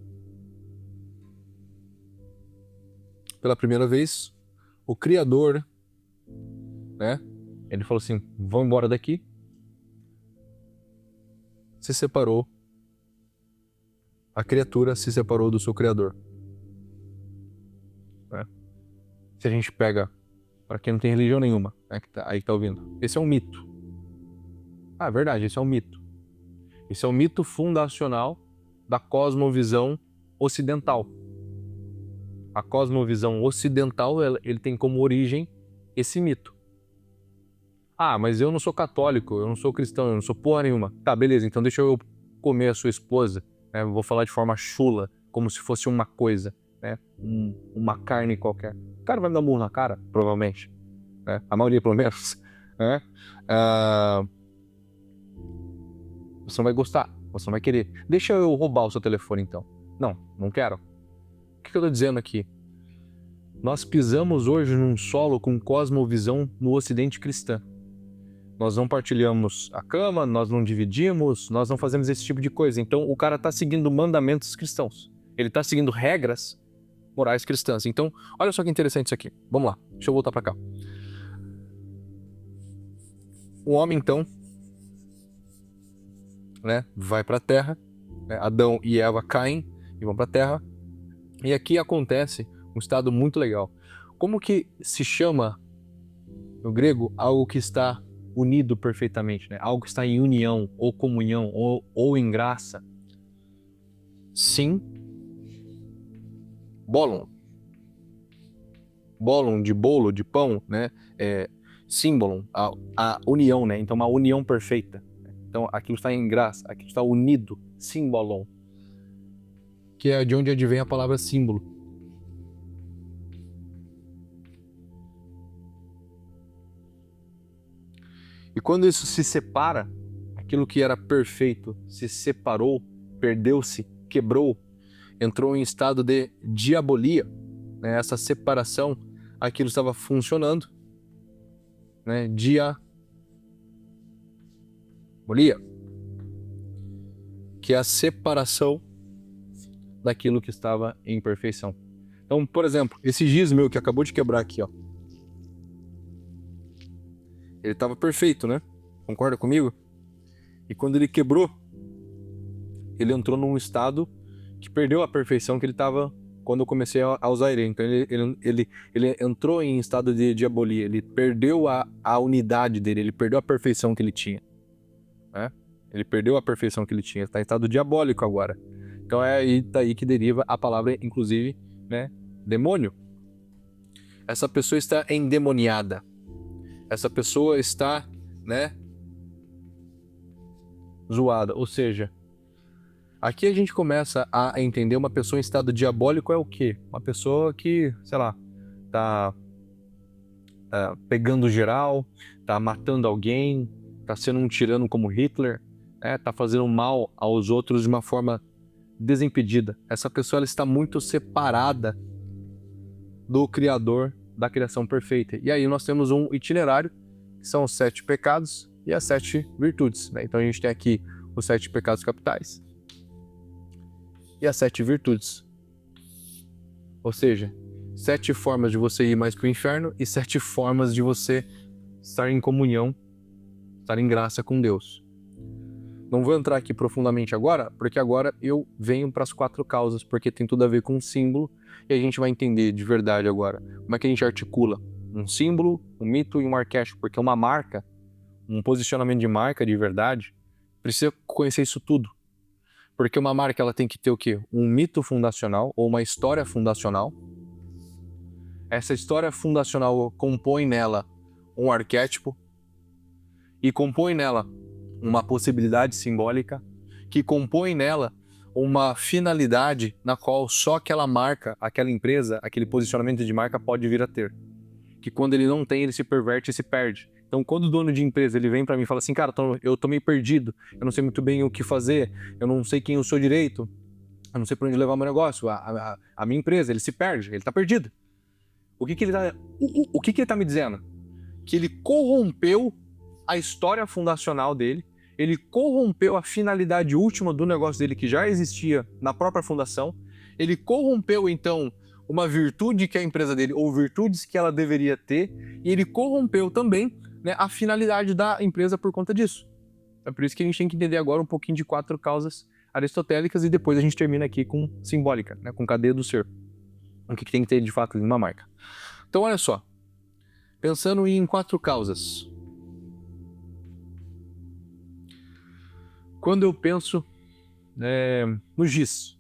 Pela primeira vez, o Criador, né? Ele falou assim, vamos embora daqui. Se separou. A criatura se separou do seu Criador. Né? Se a gente pega, para quem não tem religião nenhuma, né, aí que tá ouvindo, esse é um mito. É verdade, esse é um mito. Esse é o mito fundacional da cosmovisão ocidental. A cosmovisão ocidental, ele tem como origem esse mito. Mas eu não sou católico, eu não sou cristão, eu não sou porra nenhuma. Tá, beleza, então deixa eu comer a sua esposa. Né? Vou falar de forma chula, como se fosse uma coisa, né? Uma carne qualquer. O cara vai me dar um murro na cara, provavelmente. Né? A maioria, pelo menos. Né? Você não vai gostar, você não vai querer. Deixa eu roubar o seu telefone, então. Não quero. O que eu tô dizendo aqui? Nós pisamos hoje num solo com cosmovisão no ocidente cristã. Nós não partilhamos a cama, nós não dividimos, nós não fazemos esse tipo de coisa. Então o cara tá seguindo mandamentos cristãos. Ele tá seguindo regras morais cristãs. Então, olha só que interessante isso aqui. Vamos lá, deixa eu voltar para cá. O homem, então, né, vai para a terra. Né, Adão e Eva caem e vão para a terra. E aqui acontece um estado muito legal. Como que se chama, no grego, algo que está unido perfeitamente, né? Algo que está em união, ou comunhão, ou em graça? Bolon. Bolon, de bolo, de pão, né? Símbolon, a união, né? Então, uma união perfeita. Então, aquilo está em graça, aquilo está unido, símbolon. Que é de onde advém a palavra símbolo. E quando isso se separa, aquilo que era perfeito se separou, perdeu-se, quebrou, entrou em estado de diabolia. Né? Essa separação, aquilo estava funcionando. Né? Diabolia. Que é a separação daquilo que estava em perfeição. Então, por exemplo, esse giz meu que acabou de quebrar aqui, ó. Ele estava perfeito, né? Concorda comigo? E quando ele quebrou, ele entrou num estado que perdeu a perfeição que ele estava quando eu comecei a usar ele. Então ele entrou em estado de diabolia, ele perdeu a unidade dele, ele perdeu a perfeição que ele tinha, né? Ele perdeu a perfeição que ele tinha, está em estado diabólico agora. Então é aí, daí que deriva a palavra, inclusive, né, demônio. Essa pessoa está endemoniada. Essa pessoa está, né, zoada. Ou seja, aqui a gente começa a entender uma pessoa em estado diabólico é o quê? Uma pessoa que, sei lá, tá pegando geral, tá matando alguém, tá sendo um tirano como Hitler, né, tá fazendo mal aos outros de uma forma desimpedida. Essa pessoa ela está muito separada do Criador da criação perfeita. E aí nós temos um itinerário, que são os 7 pecados e as 7 virtudes, né? Então a gente tem aqui os 7 pecados capitais e as 7 virtudes. Ou seja, 7 formas de você ir mais para o inferno e 7 formas de você estar em comunhão, estar em graça com Deus. Não vou entrar aqui profundamente agora, porque agora eu venho para as 4 causas, porque tem tudo a ver com um símbolo, e a gente vai entender de verdade agora como é que a gente articula um símbolo, um mito e um arquétipo, porque uma marca, um posicionamento de marca de verdade, precisa conhecer isso tudo. Porque uma marca ela tem que ter o quê? Um mito fundacional ou uma história fundacional. Essa história fundacional compõe nela um arquétipo e compõe nela uma possibilidade simbólica, que compõe nela uma finalidade na qual só aquela marca, aquela empresa, aquele posicionamento de marca pode vir a ter. Que quando ele não tem, ele se perverte e se perde. Então, quando o dono de empresa ele vem para mim e fala assim, cara, eu tô meio perdido, eu não sei muito bem o que fazer, eu não sei quem eu sou direito, eu não sei para onde levar meu negócio, a minha empresa, ele se perde, ele tá perdido. O que ele tá me dizendo? Que ele corrompeu a história fundacional dele, ele corrompeu a finalidade última do negócio dele que já existia na própria fundação, ele corrompeu então uma virtude que é a empresa dele, ou virtudes que ela deveria ter, e ele corrompeu também, né, a finalidade da empresa por conta disso. É por isso que a gente tem que entender agora um pouquinho de 4 causas aristotélicas e depois a gente termina aqui com simbólica, né, com cadeia do ser. O que tem que ter de fato em uma marca. Então olha só, pensando em 4 causas. Quando eu penso no giz,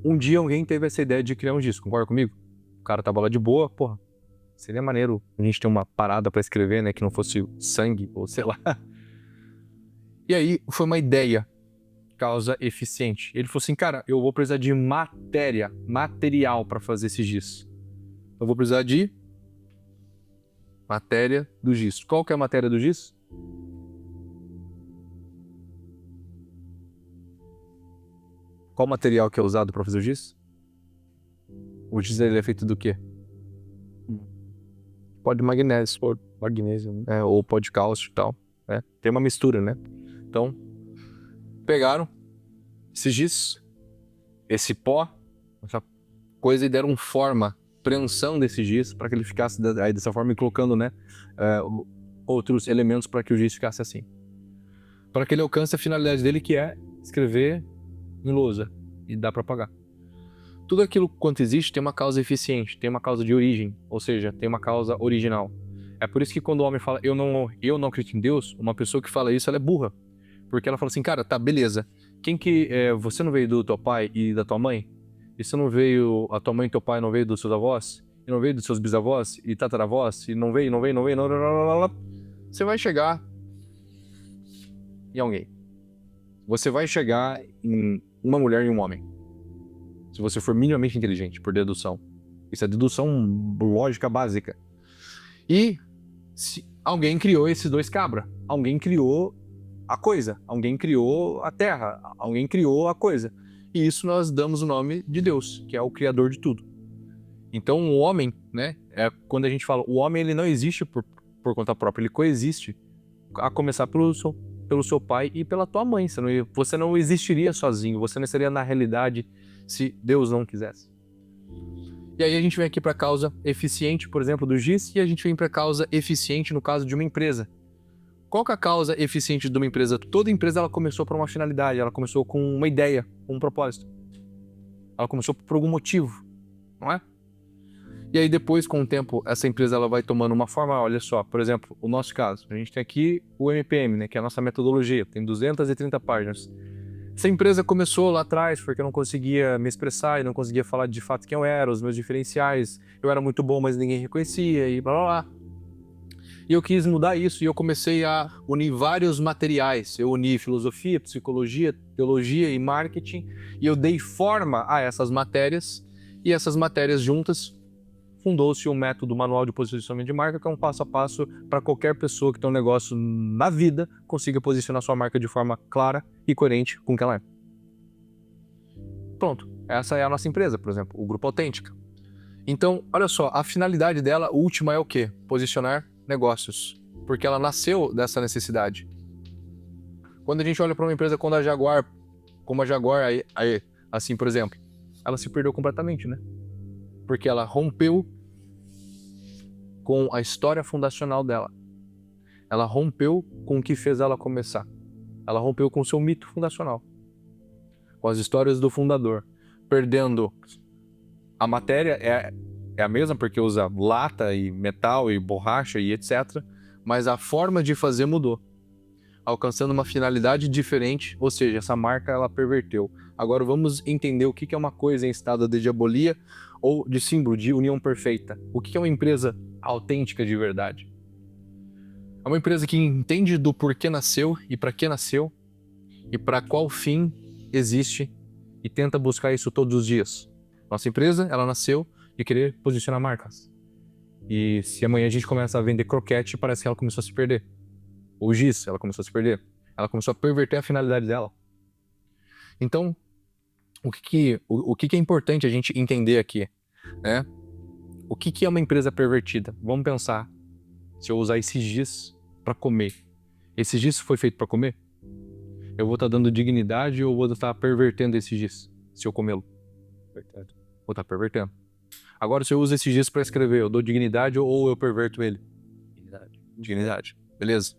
um dia alguém teve essa ideia de criar um giz, concorda comigo? O cara tava lá de boa, porra, seria maneiro a gente ter uma parada pra escrever, né, que não fosse sangue ou sei lá. E aí foi uma ideia, causa eficiente. Ele falou assim, cara, eu vou precisar de material pra fazer esse giz. Eu vou precisar de matéria do giz. Qual que é a matéria do giz? Qual material que é usado para fazer o giz? O giz ele é feito do quê? Pó de magnésio. Né? Ou pó de cálcio e tal. Né? Tem uma mistura, né? Então, pegaram esse giz, esse pó, essa coisa e deram forma, prensão desse giz para que ele ficasse aí dessa forma e colocando, né, outros elementos para que o giz ficasse assim. Para que ele alcance a finalidade dele, que é escrever em lousa e dá para apagar. Tudo aquilo quanto existe tem uma causa eficiente, tem uma causa de origem, ou seja, tem uma causa original. É por isso que quando o homem fala eu não acredito em Deus, uma pessoa que fala isso ela é burra, porque ela fala assim, cara, tá, beleza. Você não veio do teu pai e da tua mãe? E você não veio, a tua mãe e teu pai não veio dos seus avós? E não veio dos seus bisavós e tataravós? E não veio. Você vai chegar em alguém. Você vai chegar em uma mulher e um homem. Se você for minimamente inteligente, por dedução. Isso é dedução lógica básica. E alguém criou esses 2 cabras. Alguém criou a coisa. Alguém criou a terra. Alguém criou a coisa. E isso nós damos o nome de Deus, que é o criador de tudo. Então o homem, né, quando a gente fala, o homem ele não existe por conta própria, ele coexiste, a começar pelo seu pai e pela tua mãe. Você não existiria sozinho, você não seria na realidade se Deus não quisesse. E aí a gente vem aqui para a causa eficiente, por exemplo, do giz, e a gente vem para a causa eficiente no caso de uma empresa. Qual que é a causa eficiente de uma empresa? Toda empresa ela começou por uma finalidade, ela começou com uma ideia, com um propósito. Ela começou por algum motivo, não é? E aí depois, com o tempo, essa empresa ela vai tomando uma forma, olha só, por exemplo, o nosso caso, a gente tem aqui o MPM, né, que é a nossa metodologia, tem 230 páginas. Essa empresa começou lá atrás porque eu não conseguia me expressar e não conseguia falar de fato quem eu era, os meus diferenciais, eu era muito bom, mas ninguém reconhecia e blá blá blá. E eu quis mudar isso e eu comecei a unir vários materiais. Eu uni filosofia, psicologia, teologia e marketing e eu dei forma a essas matérias e essas matérias juntas fundou-se um método manual de posicionamento de marca, que é um passo a passo para qualquer pessoa que tem um negócio na vida consiga posicionar sua marca de forma clara e coerente com o que ela é. Pronto, essa é a nossa empresa, por exemplo, o Grupo Autêntica. Então, olha só, a finalidade dela, última é o quê? Posicionar negócios, porque ela nasceu dessa necessidade. Quando a gente olha para uma empresa como a Jaguar, assim, por exemplo, ela se perdeu completamente, né? Porque ela rompeu com a história fundacional dela. Ela rompeu com o que fez ela começar. Ela rompeu com o seu mito fundacional. Com as histórias do fundador. Perdendo a matéria, é a mesma porque usa lata e metal e borracha e etc. Mas a forma de fazer mudou. Alcançando uma finalidade diferente, ou seja, essa marca ela perverteu. Agora vamos entender o que é uma coisa em estado de diabolia ou de símbolo de união perfeita. O que é uma empresa autêntica de verdade? É uma empresa que entende do porquê nasceu e para que nasceu e para qual fim existe e tenta buscar isso todos os dias. Nossa empresa, ela nasceu de querer posicionar marcas. E se amanhã a gente começa a vender croquete, parece que ela começou a se perder. Ou giz, ela começou a se perder. Ela começou a perverter a finalidade dela. Então, o que é importante a gente entender aqui, né? O que é uma empresa pervertida? Vamos pensar, se eu usar esse giz para comer, esse giz foi feito para comer? Eu vou estar dando dignidade ou vou estar pervertendo esse giz, se eu comê-lo? Vou estar pervertendo. Agora, se eu uso esse giz para escrever, eu dou dignidade ou eu perverto ele? Dignidade. Beleza?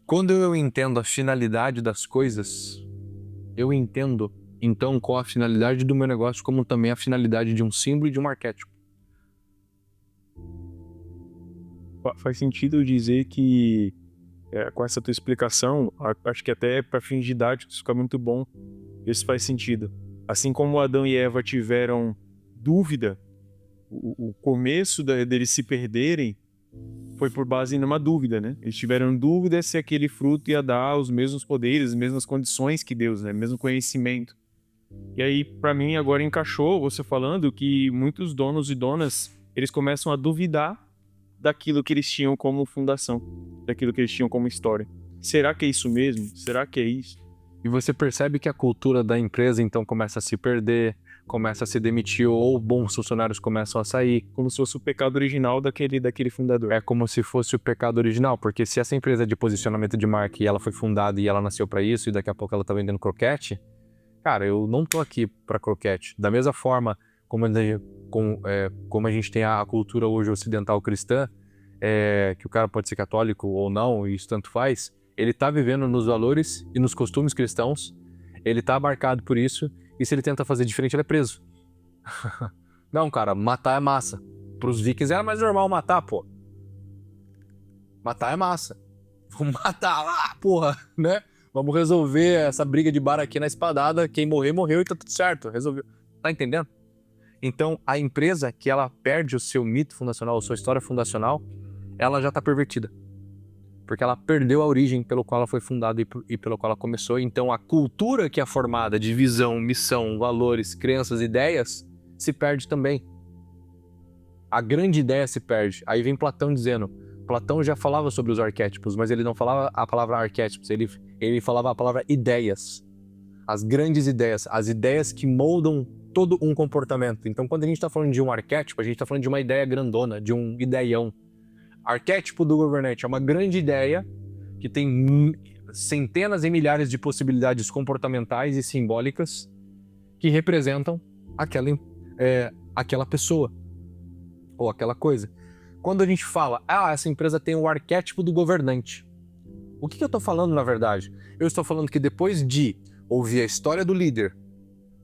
Quando eu entendo a finalidade das coisas, eu entendo, então, qual a finalidade do meu negócio, como também a finalidade de um símbolo e de um arquétipo. Faz sentido dizer que, com essa tua explicação, acho que até para fins didáticos isso fica muito bom. Isso faz sentido. Assim como Adão e Eva tiveram dúvida, o começo deles se perderem foi por base numa dúvida, né? Eles tiveram dúvida se aquele fruto ia dar os mesmos poderes, as mesmas condições que Deus, né? O mesmo conhecimento. E aí, para mim, agora encaixou você falando que muitos donos e donas, eles começam a duvidar daquilo que eles tinham como fundação, daquilo que eles tinham como história. Será que é isso mesmo? Será que é isso? E você percebe que a cultura da empresa, então, começa a se perder, começa a se demitir, ou bons funcionários começam a sair. Como se fosse o pecado original daquele fundador. É como se fosse o pecado original, porque se essa empresa é de posicionamento de marca e ela foi fundada e ela nasceu para isso, e daqui a pouco ela tá vendendo croquete, cara, eu não tô aqui para croquete. Da mesma forma como a gente tem a cultura hoje ocidental cristã, que o cara pode ser católico ou não, e isso tanto faz, ele tá vivendo nos valores e nos costumes cristãos, ele tá marcado por isso, e se ele tenta fazer diferente, ele é preso. Não, cara, matar é massa. Pros vikings era mais normal matar, pô. Matar é massa. Vamos matar lá, porra, né? Vamos resolver essa briga de bar aqui na espadada. Quem morrer, morreu e tá tudo certo. Resolveu. Tá entendendo? Então, a empresa que ela perde o seu mito fundacional, a sua história fundacional, ela já tá pervertida. Porque ela perdeu a origem pelo qual ela foi fundada e pelo qual ela começou. Então, a cultura que é formada de visão, missão, valores, crenças, ideias, se perde também. A grande ideia se perde. Aí vem Platão dizendo, Platão já falava sobre os arquétipos, mas ele não falava a palavra arquétipos, ele falava a palavra ideias. As grandes ideias, as ideias que moldam todo um comportamento. Então, quando a gente está falando de um arquétipo, a gente está falando de uma ideia grandona, de um ideião. Arquétipo do governante é uma grande ideia que tem centenas e milhares de possibilidades comportamentais e simbólicas que representam aquela pessoa ou aquela coisa. Quando a gente fala, essa empresa tem o arquétipo do governante, o que eu estou falando na verdade? Eu estou falando que depois de ouvir a história do líder,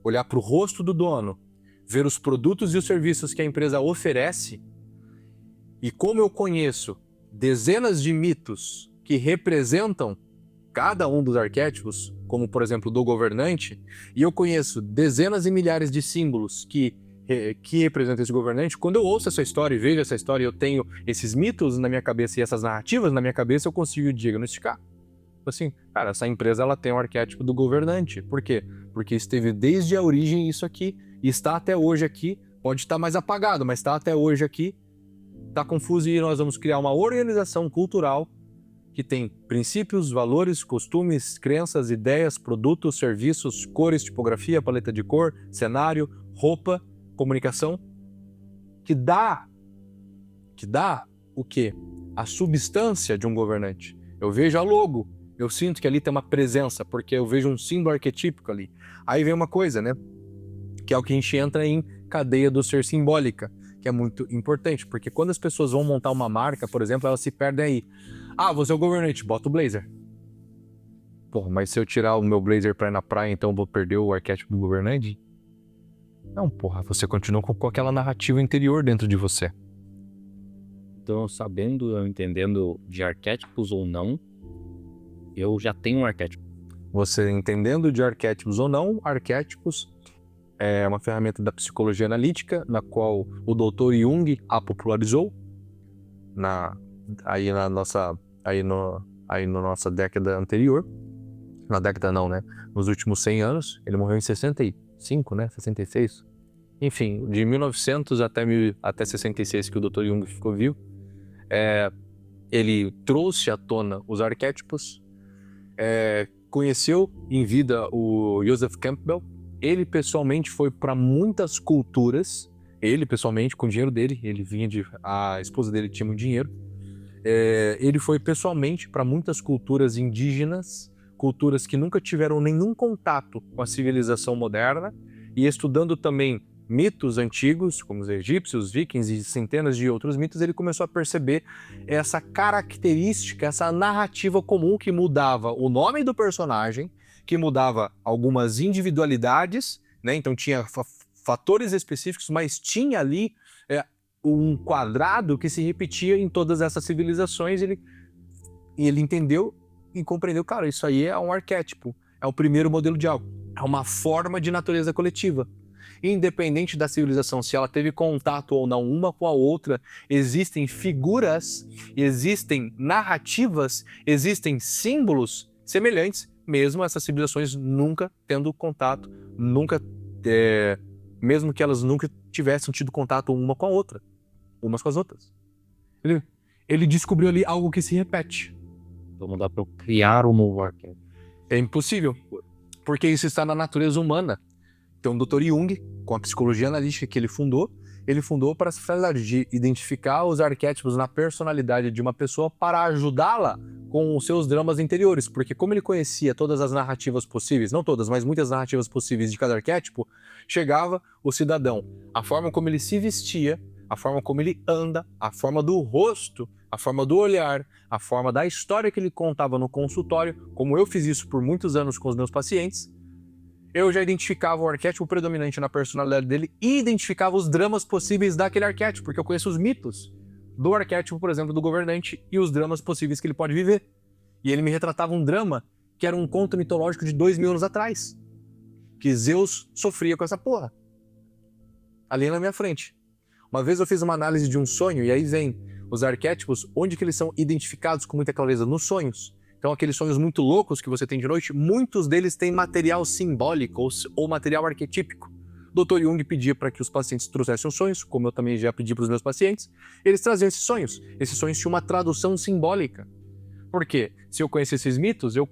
olhar para o rosto do dono, ver os produtos e os serviços que a empresa oferece, e como eu conheço dezenas de mitos que representam cada um dos arquétipos, como por exemplo do governante, e eu conheço dezenas e milhares de símbolos que representam esse governante, quando eu ouço essa história e vejo essa história, eu tenho esses mitos na minha cabeça e essas narrativas na minha cabeça, eu consigo diagnosticar. Assim, cara, essa empresa ela tem um arquétipo do governante. Por quê? Porque esteve desde a origem isso aqui e está até hoje aqui. Pode estar mais apagado, mas está até hoje aqui. Está confuso e nós vamos criar uma organização cultural que tem princípios, valores, costumes, crenças, ideias, produtos, serviços, cores, tipografia, paleta de cor, cenário, roupa, comunicação, que dá o quê? A substância de um governante. Eu vejo a logo, eu sinto que ali tem uma presença, porque eu vejo um símbolo arquetípico ali. Aí vem uma coisa, né? Que é o que a gente entra em cadeia do ser simbólica, que é muito importante, porque quando as pessoas vão montar uma marca, por exemplo, elas se perdem aí. Ah, você é o governante, bota o blazer. Porra, mas se eu tirar o meu blazer pra ir na praia, então eu vou perder o arquétipo do governante? Não, porra, você continua com aquela narrativa interior dentro de você. Então, sabendo, entendendo de arquétipos ou não, eu já tenho um arquétipo. Você entendendo de arquétipos ou não, arquétipos é uma ferramenta da psicologia analítica, na qual o Dr. Jung a popularizou na nossa década anterior. Na década não, né? Nos últimos 100 anos. Ele morreu em 65, né? 66. Enfim, de 1900 até 66 que o Dr. Jung ficou vivo. Ele trouxe à tona os arquétipos, conheceu em vida o Joseph Campbell. Ele pessoalmente foi para muitas culturas, ele pessoalmente, com o dinheiro dele, a esposa dele tinha muito dinheiro. Ele foi pessoalmente para muitas culturas indígenas, culturas que nunca tiveram nenhum contato com a civilização moderna, e estudando também mitos antigos, como os egípcios, os vikings e centenas de outros mitos, ele começou a perceber essa característica, essa narrativa comum que mudava o nome do personagem, que mudava algumas individualidades, né? Então tinha fatores específicos, mas tinha ali um quadrado que se repetia em todas essas civilizações. E ele entendeu e compreendeu, cara, isso aí é um arquétipo, é o primeiro modelo de algo, é uma forma de natureza coletiva. Independente da civilização, se ela teve contato ou não uma com a outra, existem figuras, existem narrativas, existem símbolos semelhantes, mesmo essas civilizações nunca tendo contato, mesmo que elas nunca tivessem tido contato uma com a outra, umas com as outras. Ele descobriu ali algo que se repete. Vamos dar para criar um novo arquétipo. É impossível, porque isso está na natureza humana. Então, o Dr. Jung, com a psicologia analítica que ele fundou para essa finalidade de identificar os arquétipos na personalidade de uma pessoa para ajudá-la com os seus dramas interiores. Porque como ele conhecia todas as narrativas possíveis, não todas, mas muitas narrativas possíveis de cada arquétipo, chegava o cidadão, a forma como ele se vestia, a forma como ele anda, a forma do rosto, a forma do olhar, a forma da história que ele contava no consultório, como eu fiz isso por muitos anos com os meus pacientes. Eu já identificava o arquétipo predominante na personalidade dele e identificava os dramas possíveis daquele arquétipo, porque eu conheço os mitos do arquétipo, por exemplo, do governante e os dramas possíveis que ele pode viver. E ele me retratava um drama que era um conto mitológico de 2000 anos atrás, que Zeus sofria com essa porra, ali na minha frente. Uma vez eu fiz uma análise de um sonho, e aí vem os arquétipos, onde que eles são identificados com muita clareza? Nos sonhos. Então, aqueles sonhos muito loucos que você tem de noite, muitos deles têm material simbólico ou material arquetípico. O Dr. Jung pedia para que os pacientes trouxessem os sonhos, como eu também já pedi para os meus pacientes. Eles traziam esses sonhos. Esses sonhos tinham uma tradução simbólica. Por quê? Se eu conheço esses mitos, eu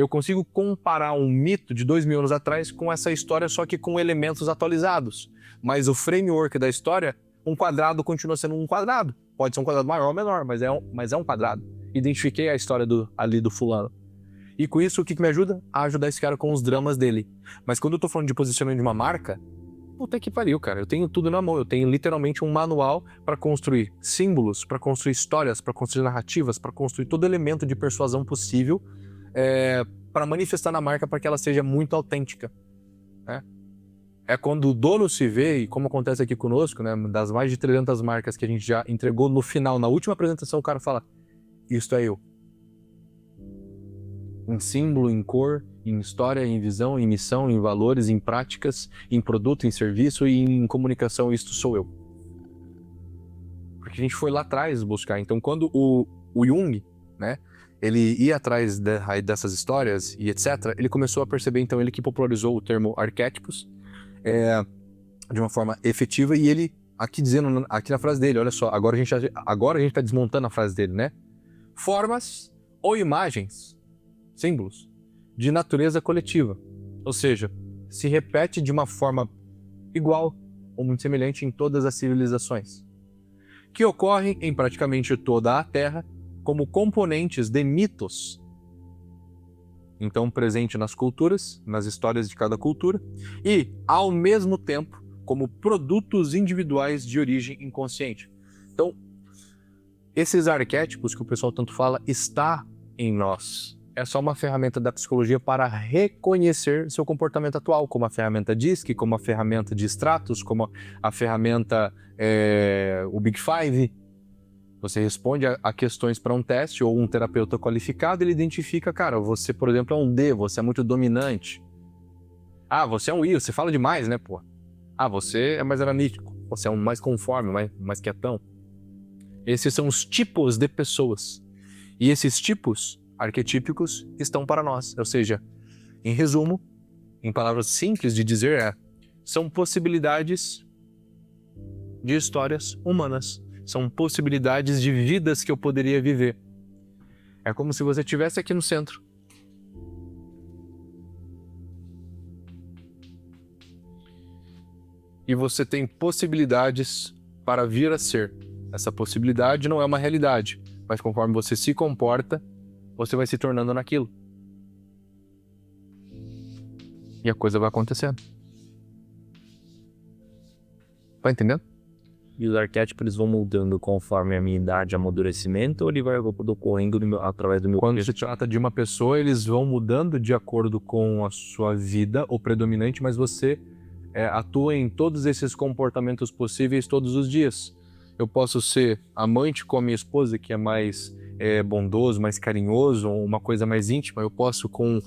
consigo comparar um mito de 2000 anos atrás com essa história, só que com elementos atualizados. Mas o framework da história, um quadrado continua sendo um quadrado. Pode ser um quadrado maior ou menor, mas é um quadrado. Identifiquei a história ali do fulano. E com isso, o que me ajuda? A ajudar esse cara com os dramas dele. Mas quando eu tô falando de posicionamento de uma marca, puta que pariu, cara. Eu tenho tudo na mão. Eu tenho literalmente um manual para construir símbolos, para construir histórias, para construir narrativas, para construir todo elemento de persuasão possível para manifestar na marca para que ela seja muito autêntica, né? é quando o dono se vê, e como acontece aqui conosco, né, das mais de 300 marcas que a gente já entregou no final, na última apresentação, o cara fala, isto é eu. Em símbolo, em cor, em história, em visão, em missão, em valores, em práticas, em produto, em serviço e em comunicação, isto sou eu. Porque a gente foi lá atrás buscar. Então, quando o Jung, né, ele ia atrás dessas histórias e etc., ele começou a perceber, então, ele que popularizou o termo arquétipos de uma forma efetiva, e ele, aqui dizendo, aqui na frase dele, olha só, agora a gente tá desmontando a frase dele, né? Formas ou imagens, símbolos, de natureza coletiva. Ou seja, se repete de uma forma igual ou muito semelhante em todas as civilizações, que ocorrem em praticamente toda a Terra como componentes de mitos. Então, presente nas culturas, nas histórias de cada cultura, e, ao mesmo tempo, como produtos individuais de origem inconsciente. Então, esses arquétipos que o pessoal tanto fala, está em nós. É só uma ferramenta da psicologia para reconhecer seu comportamento atual, como a ferramenta DISC, como a ferramenta de Stratos, como a ferramenta o Big Five. Você responde a questões para um teste ou um terapeuta qualificado, ele identifica, cara, você, por exemplo, é um D, você é muito dominante. Ah, você é um I, você fala demais, né, pô? Ah, você é mais analítico, você é um mais conforme, mais quietão. Esses são os tipos de pessoas. E esses tipos arquetípicos estão para nós. Ou seja, em resumo, em palavras simples de dizer, são possibilidades de histórias humanas. São possibilidades de vidas que eu poderia viver. É como se você estivesse aqui no centro. E você tem possibilidades para vir a ser. Essa possibilidade não é uma realidade, mas conforme você se comporta, você vai se tornando naquilo. E a coisa vai acontecendo. Tá entendendo? E os arquétipos eles vão mudando conforme a minha idade, amadurecimento, ou ele vai ocorrendo através do meu Quando peso? se trata de uma pessoa, eles vão mudando de acordo com a sua vida, o predominante, mas você atua em todos esses comportamentos possíveis todos os dias. Eu posso ser amante com a minha esposa, que é mais bondoso, mais carinhoso, uma coisa mais íntima. Eu posso com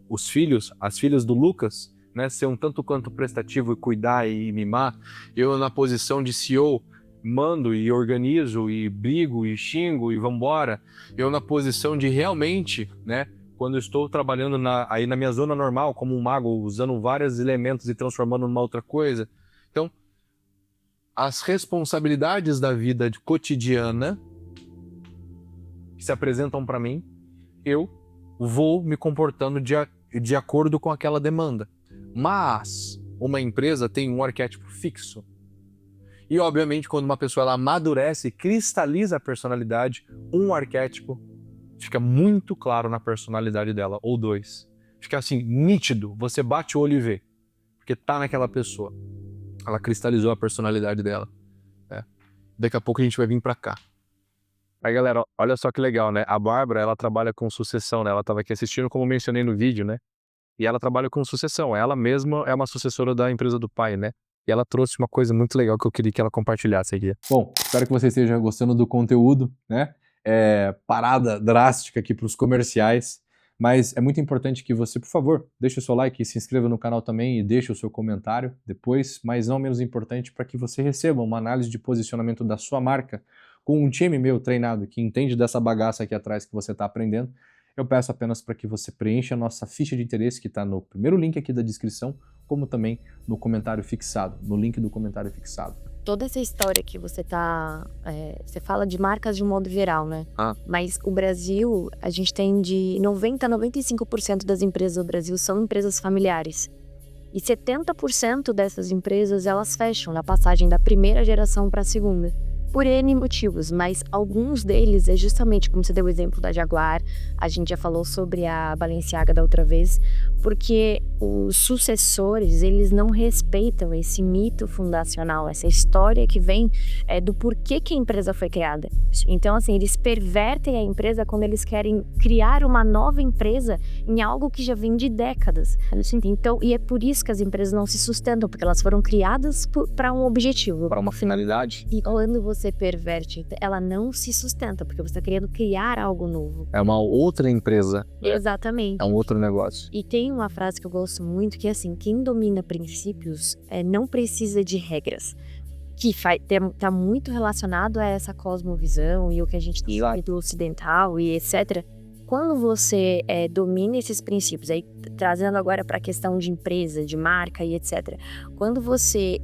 os filhos, as filhas do Lucas, né, ser um tanto quanto prestativo e cuidar e mimar. Eu na posição de CEO mando e organizo e brigo e xingo e vambora. Eu na posição de realmente, né, quando eu estou trabalhando aí na minha zona normal como um mago, usando vários elementos e transformando numa outra coisa. Então, as responsabilidades da vida cotidiana que se apresentam para mim, eu vou me comportando de acordo com aquela demanda. Mas uma empresa tem um arquétipo fixo. E, obviamente, quando uma pessoa ela amadurece e cristaliza a personalidade, um arquétipo fica muito claro na personalidade dela, ou dois. Fica assim, nítido, você bate o olho e vê. Porque tá naquela pessoa. Ela cristalizou a personalidade dela. Daqui a pouco a gente vai vir pra cá. Aí, galera, olha só que legal, né? A Bárbara, ela trabalha com sucessão, né? Ela tava aqui assistindo, como mencionei no vídeo, né? E ela trabalha com sucessão. Ela mesma é uma sucessora da empresa do pai, né? E ela trouxe uma coisa muito legal que eu queria que ela compartilhasse aqui. Bom, espero que você esteja gostando do conteúdo, né? Parada drástica aqui para os comerciais. Mas é muito importante que você, por favor, deixe o seu like e se inscreva no canal também e deixe o seu comentário depois. Mas não menos importante, para que você receba uma análise de posicionamento da sua marca com um time meu treinado que entende dessa bagaça aqui atrás que você está aprendendo. Eu peço apenas para que você preencha a nossa ficha de interesse que está no primeiro link aqui da descrição, como também no comentário fixado, no link do comentário fixado. Toda essa história que você você fala de marcas de um modo geral, né? Mas o Brasil, a gente tem de 90% a 95% das empresas do Brasil são empresas familiares. E 70% dessas empresas, elas fecham na passagem da primeira geração para a segunda. por N motivos, mas alguns deles é justamente, como você deu o exemplo da Jaguar, a gente já falou sobre a Balenciaga da outra vez, porque os sucessores, eles não respeitam esse mito fundacional, essa história que vem do porquê que a empresa foi criada. Então, assim, eles pervertem a empresa quando eles querem criar uma nova empresa em algo que já vem de décadas. Então, e é por isso que as empresas não se sustentam, porque elas foram criadas para um objetivo. Para uma finalidade. E quando você perverte, ela não se sustenta, porque você está querendo criar algo novo. É uma outra empresa. Exatamente. É um outro negócio. E tem uma frase que eu gosto muito, que é assim, quem domina princípios não precisa de regras. Que tá muito relacionado a essa cosmovisão e o que a gente tem do ocidental e etc. Quando você domina esses princípios, aí trazendo agora para a questão de empresa, de marca e etc. Quando você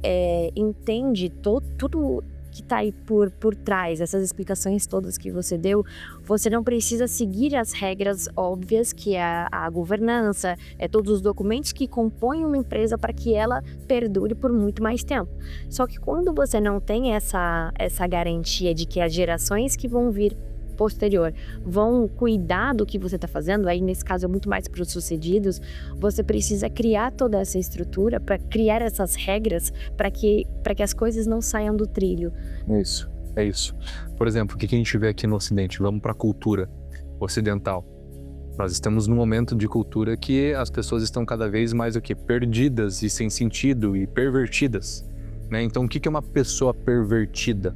entende tudo que está aí por trás, essas explicações todas que você deu, você não precisa seguir as regras óbvias, que é a governança, todos os documentos que compõem uma empresa para que ela perdure por muito mais tempo. Só que quando você não tem essa garantia de que as gerações que vão vir posterior vão cuidar do que você está fazendo, aí nesse caso é muito mais para os sucedidos, você precisa criar toda essa estrutura para criar essas regras para que as coisas não saiam do trilho. É isso. Por exemplo, o que a gente vê aqui no Ocidente? Vamos para a cultura ocidental. Nós estamos num momento de cultura que as pessoas estão cada vez mais perdidas e sem sentido e pervertidas, né? Então, o que é uma pessoa pervertida?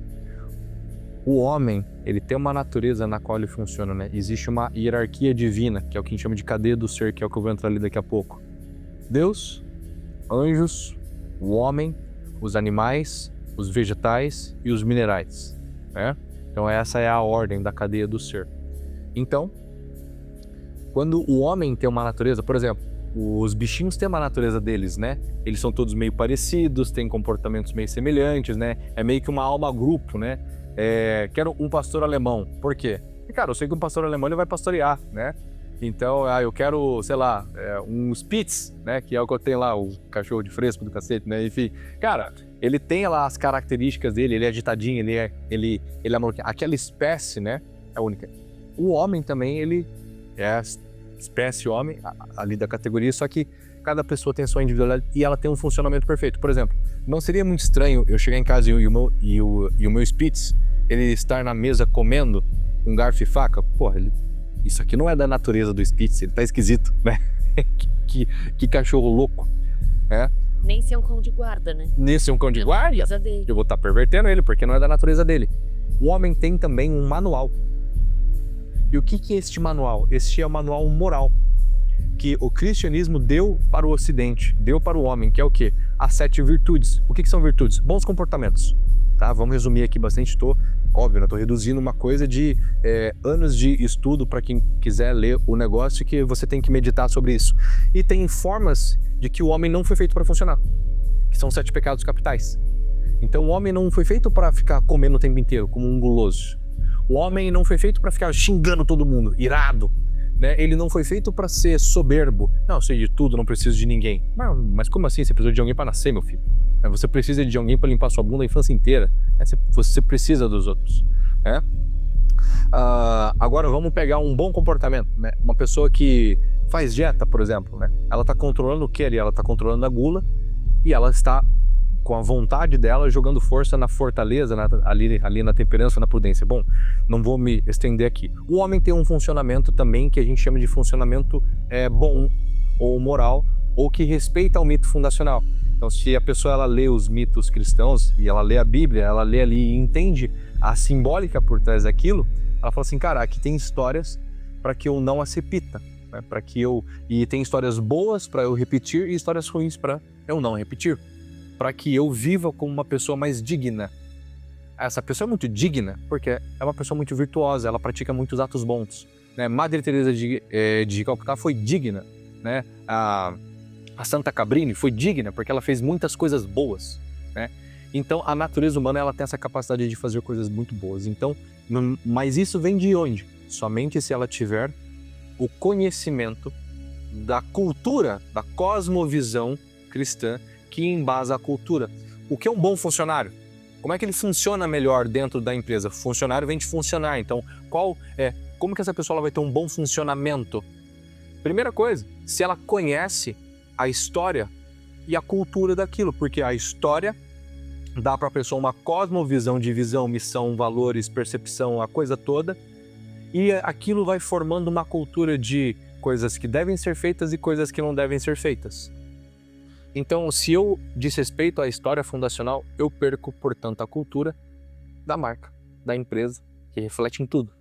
O homem, ele tem uma natureza na qual ele funciona, né? Existe uma hierarquia divina, que é o que a gente chama de cadeia do ser, que é o que eu vou entrar ali daqui a pouco. Deus, anjos, o homem, os animais, os vegetais e os minerais, né? Então essa é a ordem da cadeia do ser. Então, quando o homem tem uma natureza, por exemplo, os bichinhos têm uma natureza deles, né? Eles são todos meio parecidos, têm comportamentos meio semelhantes, né? É meio que uma alma grupo, né? Quero um pastor alemão. Por quê? Porque, cara, eu sei que um pastor alemão ele vai pastorear, né? Então, eu quero, sei lá, um Spitz, né? Que é o que eu tenho lá, o cachorro de fresco do cacete, né? Enfim, cara, ele tem lá as características dele, ele é agitadinho, ele é maluquinho. Aquela espécie, né? É única. O homem também, ele é a espécie homem, ali da categoria, só que cada pessoa tem a sua individualidade e ela tem um funcionamento perfeito. Por exemplo, não seria muito estranho eu chegar em casa e o meu Spitz, ele estar na mesa comendo com garfo e faca? Porra, isso aqui não é da natureza do Spitz, ele tá esquisito, né? que cachorro louco, né? Nem ser um cão de guarda, né? Nem ser um cão de guarda, eu vou estar pervertendo ele, porque não é da natureza dele. O homem tem também um manual. E o que é este manual? Este é o manual moral que o cristianismo deu para o Ocidente, deu para o homem, que é o quê? As 7 virtudes. O que são virtudes? Bons comportamentos. Tá? Vamos resumir aqui bastante. Óbvio, estou reduzindo uma coisa de anos de estudo para quem quiser ler o negócio, que você tem que meditar sobre isso. E tem formas de que o homem não foi feito para funcionar, que são 7 pecados capitais. Então o homem não foi feito para ficar comendo o tempo inteiro, como um guloso. O homem não foi feito para ficar xingando todo mundo, irado. Né? Ele não foi feito para ser soberbo. Não, eu sei de tudo, não preciso de ninguém. Mas como assim? Você precisa de alguém para nascer, meu filho? Você precisa de alguém para limpar sua bunda a infância inteira. Você precisa dos outros. Né? Agora vamos pegar um bom comportamento. Né? Uma pessoa que faz dieta, por exemplo. Né? Ela está controlando o que ali? Ela está controlando a gula e ela está com a vontade dela, jogando força na fortaleza, ali na temperança, na prudência. Bom, não vou me estender aqui. O homem tem um funcionamento também que a gente chama de funcionamento bom ou moral, ou que respeita o mito fundacional. Então, se a pessoa ela lê os mitos cristãos e ela lê a Bíblia, ela lê ali e entende a simbólica por trás daquilo, ela fala assim, cara, aqui tem histórias para que eu não as repita, né? E tem histórias boas para eu repetir e histórias ruins para eu não repetir, para que eu viva como uma pessoa mais digna. Essa pessoa é muito digna porque é uma pessoa muito virtuosa, ela pratica muitos atos bons. Né? Madre Teresa de Calcutá foi digna. Né? A Santa Cabrini foi digna porque ela fez muitas coisas boas. Né? Então a natureza humana ela tem essa capacidade de fazer coisas muito boas. Então, mas isso vem de onde? Somente se ela tiver o conhecimento da cultura, da cosmovisão cristã, que embasa a cultura. O que é um bom funcionário? Como é que ele funciona melhor dentro da empresa? Funcionário vem de funcionar, então como que essa pessoa ela vai ter um bom funcionamento? Primeira coisa, se ela conhece a história e a cultura daquilo, porque a história dá para a pessoa uma cosmovisão de visão, missão, valores, percepção, a coisa toda, e aquilo vai formando uma cultura de coisas que devem ser feitas e coisas que não devem ser feitas. Então, se eu desrespeito a história fundacional, eu perco, portanto, a cultura da marca, da empresa, que reflete em tudo.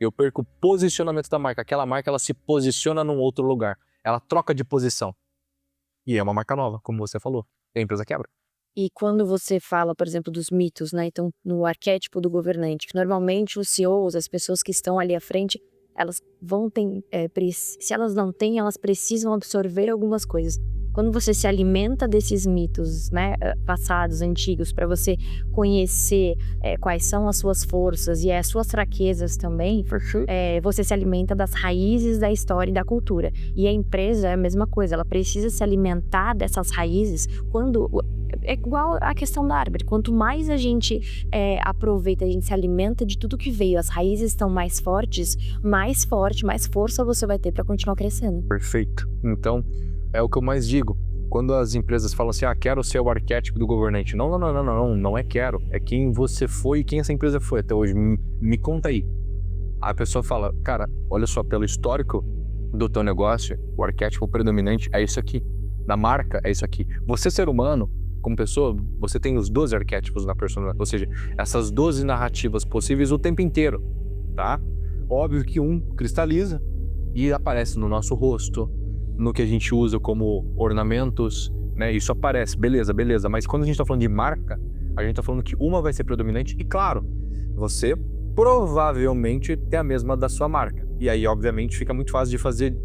Eu perco o posicionamento da marca. Aquela marca, ela se posiciona num outro lugar. Ela troca de posição. E é uma marca nova, como você falou. E a empresa quebra. E quando você fala, por exemplo, dos mitos, né? Então, no arquétipo do governante, que normalmente os CEOs, as pessoas que estão ali à frente, elas vão ter, se elas não têm, elas precisam absorver algumas coisas. Quando você se alimenta desses mitos, né, passados, antigos, para você conhecer quais são as suas forças e as suas fraquezas também, você se alimenta das raízes da história e da cultura. E a empresa é a mesma coisa, ela precisa se alimentar dessas raízes é igual a questão da árvore. Quanto mais a gente aproveita, a gente se alimenta de tudo que veio, as raízes estão mais fortes, mais força você vai ter para continuar crescendo. Perfeito. Então, é o que eu mais digo. Quando as empresas falam assim, quero ser o arquétipo do governante. Não é quero. É quem você foi e quem essa empresa foi até hoje. Me conta aí. A pessoa fala, cara, olha só, pelo histórico do teu negócio, o arquétipo predominante é isso aqui. Da marca é isso aqui. Você, ser humano, como pessoa, você tem os 12 arquétipos na personalidade. Ou seja, essas 12 narrativas possíveis o tempo inteiro, tá? Óbvio que um cristaliza e aparece no nosso rosto, no que a gente usa como ornamentos, né? Isso aparece, beleza. Mas quando a gente tá falando de marca, a gente tá falando que uma vai ser predominante e, claro, você provavelmente tem a mesma da sua marca. E aí, obviamente, fica muito fácil de fazer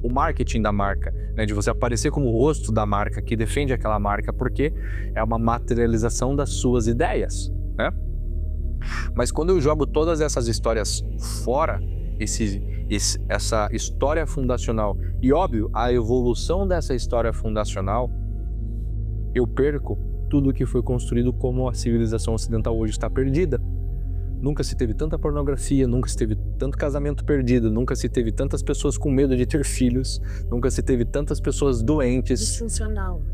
o marketing da marca, né? De você aparecer como o rosto da marca, que defende aquela marca, porque é uma materialização das suas ideias, né? Mas quando eu jogo todas essas histórias fora, essa história fundacional e, óbvio, a evolução dessa história fundacional, eu perco tudo que foi construído como a civilização ocidental hoje está perdida. Nunca se teve tanta pornografia, nunca se teve tanto casamento perdido, nunca se teve tantas pessoas com medo de ter filhos, nunca se teve tantas pessoas doentes.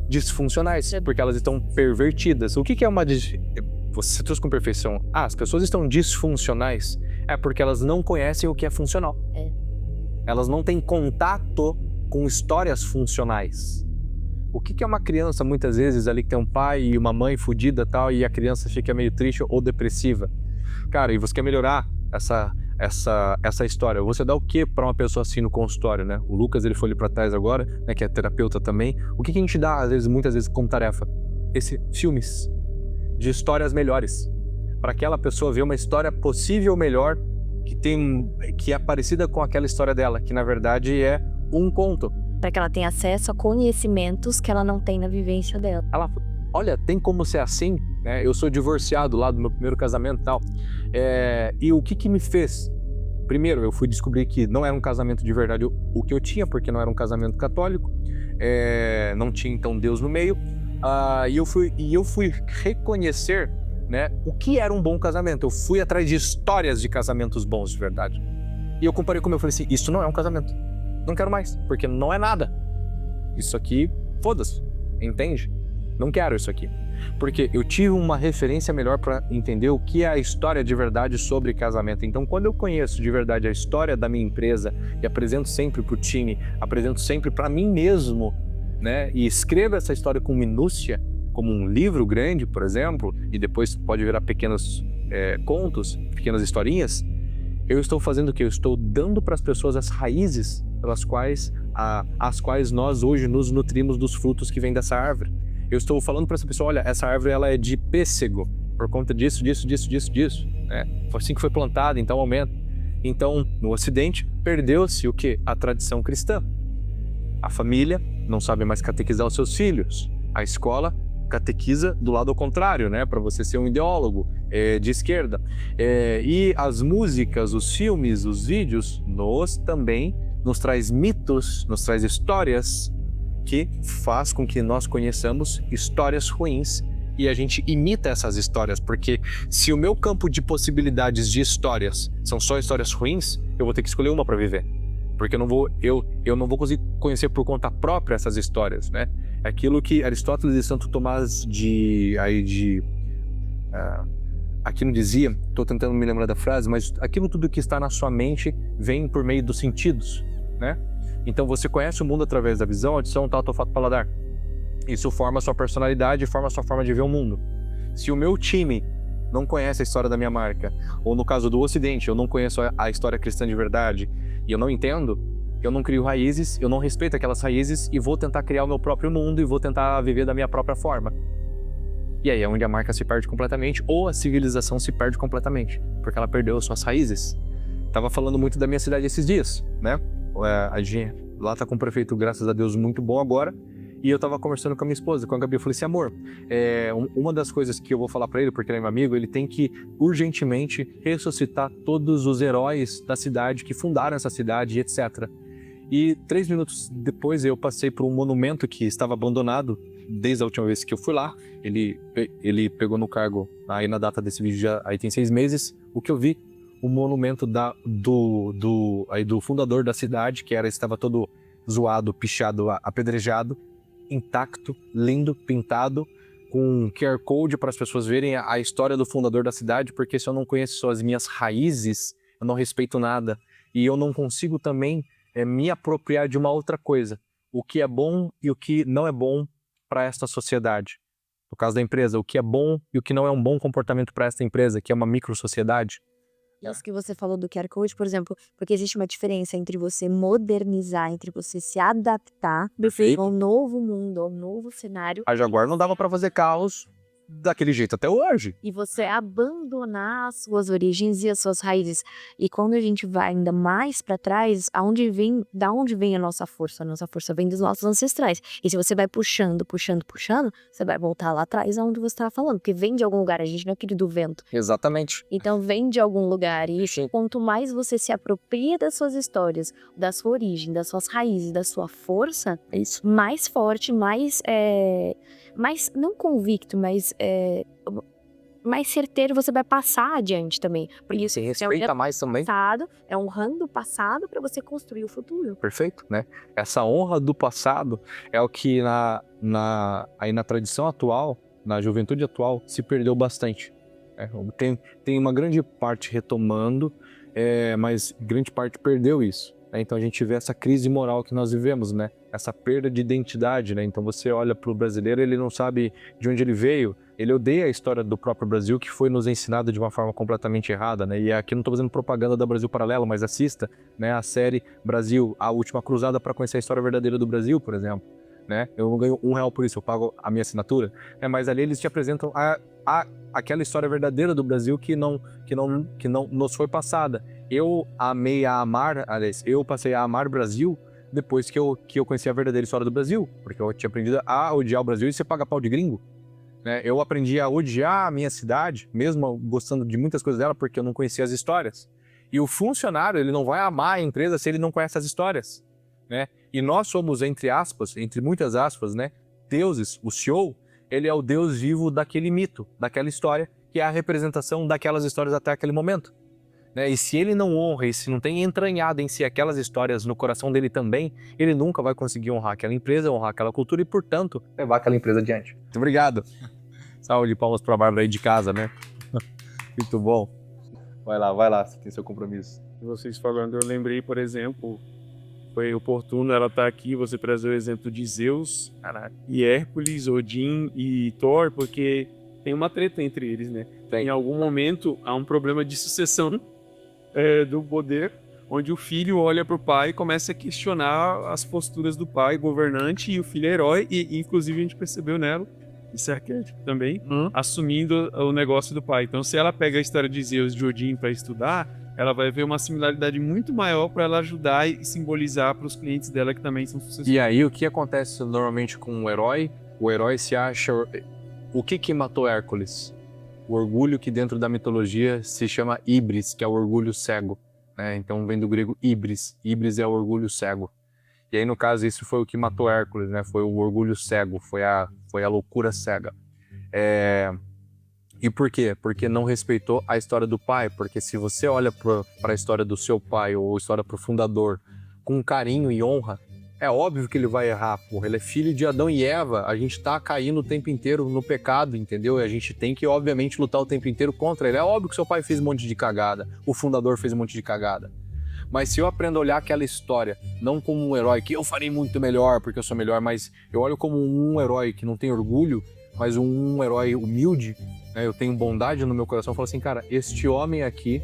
Disfuncionais, porque elas estão pervertidas. O que é uma... Você trouxe com perfeição. As pessoas estão disfuncionais é porque elas não conhecem o que é funcional. Elas não têm contato com histórias funcionais. O que é uma criança, muitas vezes, ali que tem um pai e uma mãe fodida tal, e a criança fica meio triste ou depressiva? Cara, e você quer melhorar essa história? Você dá o que para uma pessoa assim no consultório, né? O Lucas, ele foi ali para trás agora, né, que é terapeuta também. O que a gente dá, muitas vezes, como tarefa? Filmes de histórias melhores. Para aquela pessoa ver uma história possível melhor, que é parecida com aquela história dela, que na verdade é um conto. Para que ela tenha acesso a conhecimentos que ela não tem na vivência dela. Olha, tem como ser assim, né? Eu sou divorciado lá do meu primeiro casamento e tal. E o que me fez? Primeiro, eu fui descobrir que não era um casamento de verdade o que eu tinha, porque não era um casamento católico. Não tinha, então, Deus no meio. E eu fui reconhecer, né, o que era um bom casamento. Eu fui atrás de histórias de casamentos bons de verdade. E eu comparei com o meu, eu falei assim, isso não é um casamento. Não quero mais, porque não é nada. Isso aqui, foda-se, entende? Não quero isso aqui. Porque eu tive uma referência melhor para entender o que é a história de verdade sobre casamento. Então, quando eu conheço de verdade a história da minha empresa e apresento sempre para o time, apresento sempre para mim mesmo, né, e escrevo essa história com minúcia, como um livro grande, por exemplo, e depois pode virar pequenos contos, pequenas historinhas, eu estou fazendo o quê? Eu estou dando para as pessoas as raízes pelas quais, as quais nós hoje nos nutrimos dos frutos que vêm dessa árvore. Eu estou falando para essa pessoa, olha, essa árvore ela é de pêssego, por conta disso, né? Foi assim que foi plantada, em tal momento. Então, no Ocidente, perdeu-se o quê? A tradição cristã. A família não sabe mais catequizar os seus filhos. A escola catequiza do lado ao contrário, né? Para você ser um ideólogo de esquerda. E as músicas, os filmes, os vídeos, também nos traz mitos, nos traz histórias que faz com que nós conheçamos histórias ruins e a gente imita essas histórias, porque se o meu campo de possibilidades de histórias são só histórias ruins, eu vou ter que escolher uma para viver. Porque eu não vou conseguir conhecer por conta própria essas histórias, né? É aquilo que Aristóteles e Santo Tomás de Aquino dizia, estou tentando me lembrar da frase, mas aquilo tudo que está na sua mente vem por meio dos sentidos, né? Então você conhece o mundo através da visão, audição, tato, olfato, paladar. Isso forma a sua personalidade, forma a sua forma de ver o mundo. Se o meu time não conhece a história da minha marca, ou no caso do Ocidente, eu não conheço a história cristã de verdade, e eu não entendo, eu não crio raízes, eu não respeito aquelas raízes e vou tentar criar o meu próprio mundo e vou tentar viver da minha própria forma. E aí é onde a marca se perde completamente, ou a civilização se perde completamente, porque ela perdeu suas raízes. Tava falando muito da minha cidade esses dias, né? A gente lá tá com um prefeito, graças a Deus, muito bom agora. E eu tava conversando com a minha esposa, com a Gabi, eu falei assim, amor, uma das coisas que eu vou falar pra ele, porque ele é meu amigo, ele tem que urgentemente ressuscitar todos os heróis da cidade que fundaram essa cidade, etc. E 3 minutos depois eu passei por um monumento que estava abandonado desde a última vez que eu fui lá. Ele pegou no cargo, aí na data desse vídeo já aí tem 6 meses, o que eu vi, o monumento do fundador da cidade, que estava todo zoado, pichado, apedrejado, intacto, lindo, pintado, com QR Code para as pessoas verem a história do fundador da cidade, porque se eu não conheço as minhas raízes, eu não respeito nada. E eu não consigo também me apropriar de uma outra coisa. O que é bom e o que não é bom para esta sociedade. No caso da empresa, o que é bom e o que não é um bom comportamento para esta empresa, que é uma microsociedade. Isso que você falou do QR Code, por exemplo, porque existe uma diferença entre você modernizar, entre você se adaptar ao novo mundo, ao novo cenário. A Jaguar não dava para fazer carros daquele jeito até hoje. E você abandonar as suas origens e as suas raízes. E quando a gente vai ainda mais para trás, da onde vem a nossa força? A nossa força vem dos nossos ancestrais. E se você vai puxando, você vai voltar lá atrás aonde você estava falando, porque vem de algum lugar, a gente não é aquele do vento. Exatamente. Então vem de algum lugar e quanto mais você se apropria das suas histórias, da sua origem, das suas raízes, da sua força, mais forte, mais não convicto, mas mais certeiro você vai passar adiante também. Porque você respeita mais também. É honrando o passado para você construir o futuro. Perfeito, né? Essa honra do passado é o que aí na tradição atual, na juventude atual, se perdeu bastante. Tem uma grande parte retomando, mas grande parte perdeu isso. Então a gente vê essa crise moral que nós vivemos, né? Essa perda de identidade, né? Então você olha para o brasileiro, ele não sabe de onde ele veio, ele odeia a história do próprio Brasil, que foi nos ensinada de uma forma completamente errada, né? E aqui não estou fazendo propaganda da Brasil Paralelo, mas assista, né, a série Brasil, a Última Cruzada, para conhecer a história verdadeira do Brasil, por exemplo. Né? Eu não ganho R$1 por isso, eu pago a minha assinatura, né? Mas ali eles te apresentam aquela história verdadeira do Brasil que não nos foi passada. Eu passei a amar o Brasil depois que eu conheci a verdadeira história do Brasil, porque eu tinha aprendido a odiar o Brasil e você paga pau de gringo. Né? Eu aprendi a odiar a minha cidade, mesmo gostando de muitas coisas dela, porque eu não conhecia as histórias. E o funcionário, ele não vai amar a empresa se ele não conhece as histórias. Né? E nós somos, entre muitas aspas, né, deuses. O CEO, ele é o Deus vivo daquele mito, daquela história, que é a representação daquelas histórias até aquele momento. Né? E se ele não honra, e se não tem entranhado em si aquelas histórias no coração dele também, ele nunca vai conseguir honrar aquela empresa, honrar aquela cultura e, portanto, levar aquela empresa adiante. Muito obrigado. Salve de palmas para a Bárbara aí de casa, né? Muito bom. Vai lá, você tem seu compromisso. Vocês falando, eu lembrei, por exemplo, foi oportuno ela estar aqui, você trazer o exemplo de Zeus, e Hércules, Odin e Thor, porque tem uma treta entre eles, né? Em algum momento há um problema de sucessão do poder, onde o filho olha pro pai e começa a questionar as posturas do pai, governante, e o filho é herói, e inclusive a gente percebeu nela, isso é arquétipo também, assumindo o negócio do pai. Então se ela pega a história de Zeus e de Odin para estudar, ela vai ver uma similaridade muito maior para ela ajudar e simbolizar para os clientes dela que também são sucessores. E aí o que acontece normalmente com o herói? O herói se acha... O que matou Hércules? O orgulho, que dentro da mitologia se chama híbris, que é o orgulho cego. Né? Então vem do grego híbris. Híbris é o orgulho cego. E aí, no caso, isso foi o que matou Hércules, né? Foi o orgulho cego, foi a loucura cega. E por quê? Porque não respeitou a história do pai. Porque se você olha para a história do seu pai ou a história pro fundador com carinho e honra, é óbvio que ele vai errar, porra. Ele é filho de Adão e Eva. A gente tá caindo o tempo inteiro no pecado, entendeu? E a gente tem que, obviamente, lutar o tempo inteiro contra ele. É óbvio que seu pai fez um monte de cagada. O fundador fez um monte de cagada. Mas se eu aprendo a olhar aquela história, não como um herói que eu farei muito melhor porque eu sou melhor, mas eu olho como um herói que não tem orgulho, mas um herói humilde, né? Eu tenho bondade no meu coração. Eu falo assim, cara, este homem aqui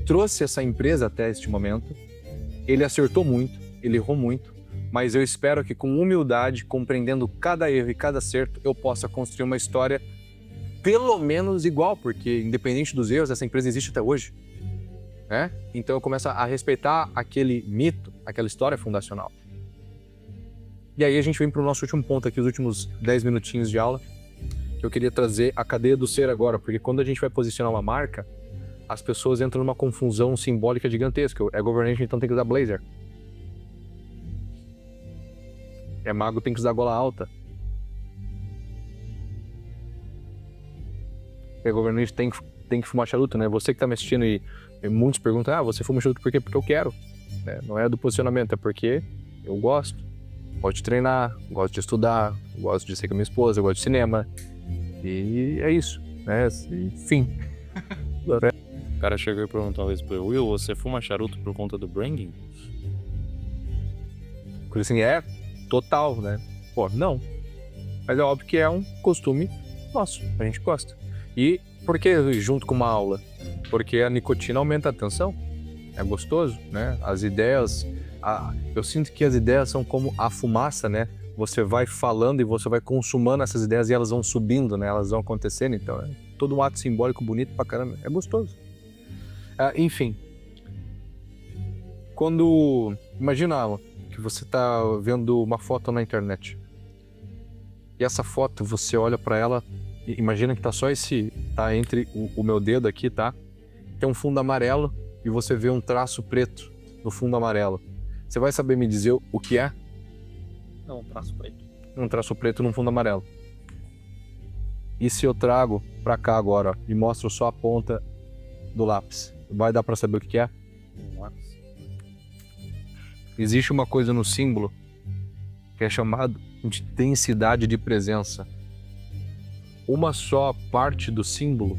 trouxe essa empresa até este momento. Ele acertou muito, ele errou muito, mas eu espero que com humildade, compreendendo cada erro e cada acerto, eu possa construir uma história pelo menos igual, porque independente dos erros, essa empresa existe até hoje. Né? Então eu começo a respeitar aquele mito, aquela história fundacional. E aí a gente vem para o nosso último ponto aqui, os últimos 10 minutinhos de aula, que eu queria trazer a cadeia do ser agora, porque quando a gente vai posicionar uma marca, as pessoas entram numa confusão simbólica gigantesca. É governante, então tem que usar blazer. É mago, tem que usar gola alta. É governante, tem que fumar charuto, né? Você que tá me assistindo e muitos perguntam, você fuma charuto por quê? Porque eu quero. Né? Não é do posicionamento, é porque eu gosto. Gosto de treinar, gosto de estudar, gosto de ser com a minha esposa, eu gosto de cinema. E é isso, né? Enfim. O cara chegou e perguntou uma vez pro Will, você fuma charuto por conta do branding? Coisa assim, total, né? Pô, não. Mas é óbvio que é um costume nosso, a gente gosta. E por que junto com uma aula? Porque a nicotina aumenta a atenção, é gostoso, né? As ideias, eu sinto que as ideias são como a fumaça, né? Você vai falando e você vai consumando essas ideias e elas vão subindo, né? Elas vão acontecendo, então é todo um ato simbólico bonito pra caramba, é gostoso. Enfim, imagina que você tá vendo uma foto na internet e essa foto você olha pra ela e imagina que tá só tá entre o meu dedo aqui, tá? Tem um fundo amarelo e você vê um traço preto no fundo amarelo. Você vai saber me dizer o que é? Não, um traço preto. Um traço preto no fundo amarelo. E se eu trago pra cá agora, ó, e mostro só a ponta do lápis? Vai dar pra saber o que é? Existe uma coisa no símbolo que é chamado de densidade de presença. Uma só parte do símbolo,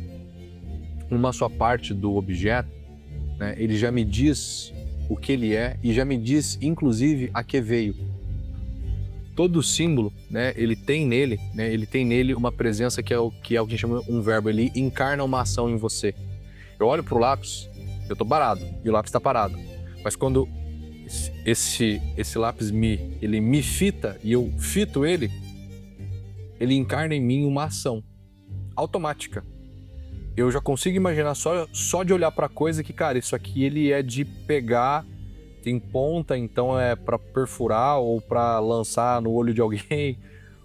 uma só parte do objeto, né, ele já me diz o que ele é e já me diz, inclusive, a que veio. Todo símbolo, né, ele tem nele uma presença que é o que a gente chama um verbo. Ele encarna uma ação em você. Eu olho pro lápis, eu tô parado e o lápis tá parado. Mas quando esse lápis ele me fita e eu fito ele encarna em mim uma ação automática. Eu já consigo imaginar só de olhar pra coisa que, cara, isso aqui ele é de pegar, tem ponta, então é pra perfurar ou pra lançar no olho de alguém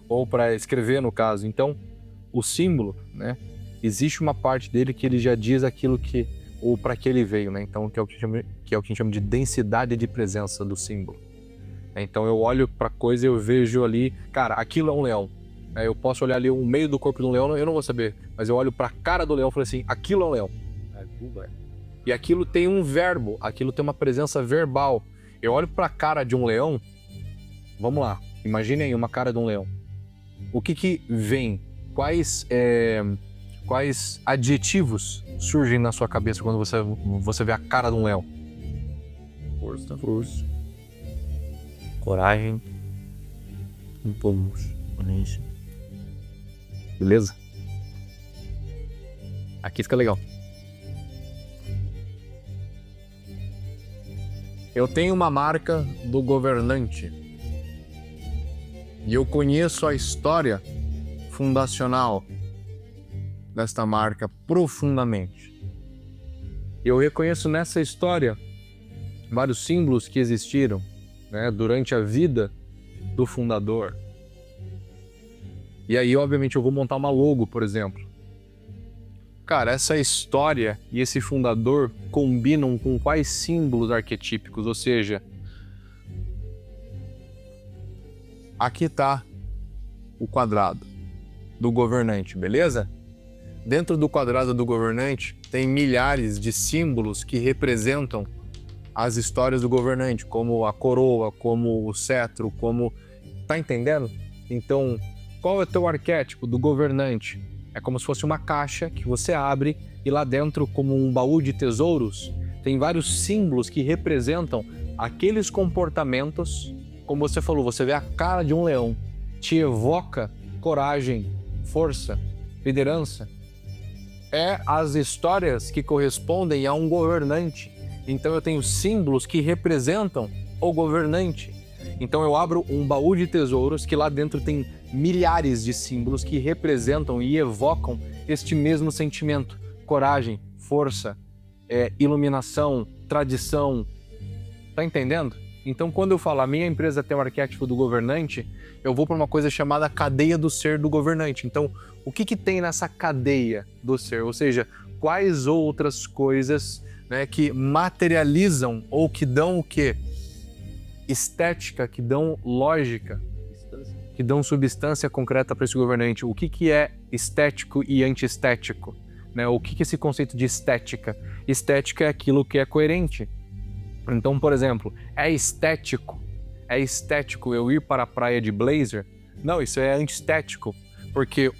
ou pra escrever, no caso. Então, o símbolo, né, existe uma parte dele que ele já diz aquilo que ou para que ele veio, né? Então, que é o que a gente chama de densidade de presença do símbolo. Então, eu olho pra coisa e eu vejo ali, cara, aquilo é um leão. Eu posso olhar ali o meio do corpo de um leão, eu não vou saber, mas eu olho pra cara do leão e falo assim, aquilo é um leão. E aquilo tem um verbo, aquilo tem uma presença verbal. Eu olho pra cara de um leão, vamos lá, imagine aí uma cara de um leão. O que vem? Quais adjetivos surgem na sua cabeça quando você vê a cara de um leão? Força. Coragem. Impulso. Beleza? Aqui fica legal. Eu tenho uma marca do governante e eu conheço a história fundacional desta marca profundamente. Eu reconheço nessa história vários símbolos que existiram, né, durante a vida do fundador. E aí, obviamente, eu vou montar uma logo, por exemplo. Cara, essa história e esse fundador combinam com quais símbolos arquetípicos? Ou seja, aqui tá o quadrado. do governante, beleza? Dentro do quadrado do governante tem milhares de símbolos que representam as histórias do governante, como a coroa, como o cetro, como... Tá entendendo? Então, qual é o teu arquétipo do governante? É como se fosse uma caixa que você abre e lá dentro, como um baú de tesouros, tem vários símbolos que representam aqueles comportamentos. Como você falou, você vê a cara de um leão, te evoca coragem, força, liderança. É as histórias que correspondem a um governante. Então eu tenho símbolos que representam o governante. Então eu abro um baú de tesouros que lá dentro tem milhares de símbolos que representam e evocam este mesmo sentimento. Coragem, força, iluminação, tradição. Tá entendendo? Então quando eu falo a minha empresa tem o arquétipo do governante, eu vou para uma coisa chamada cadeia do ser do governante. Então o que tem nessa cadeia do ser? Ou seja, quais outras coisas, né, que materializam ou que dão o quê? Estética, que dão lógica, que dão substância concreta para esse governante. O que é estético e antiestético? Né? O que é esse conceito de estética? Estética é aquilo que é coerente. Então, por exemplo, é estético eu ir para a praia de blazer? Não, isso é antiestético, porque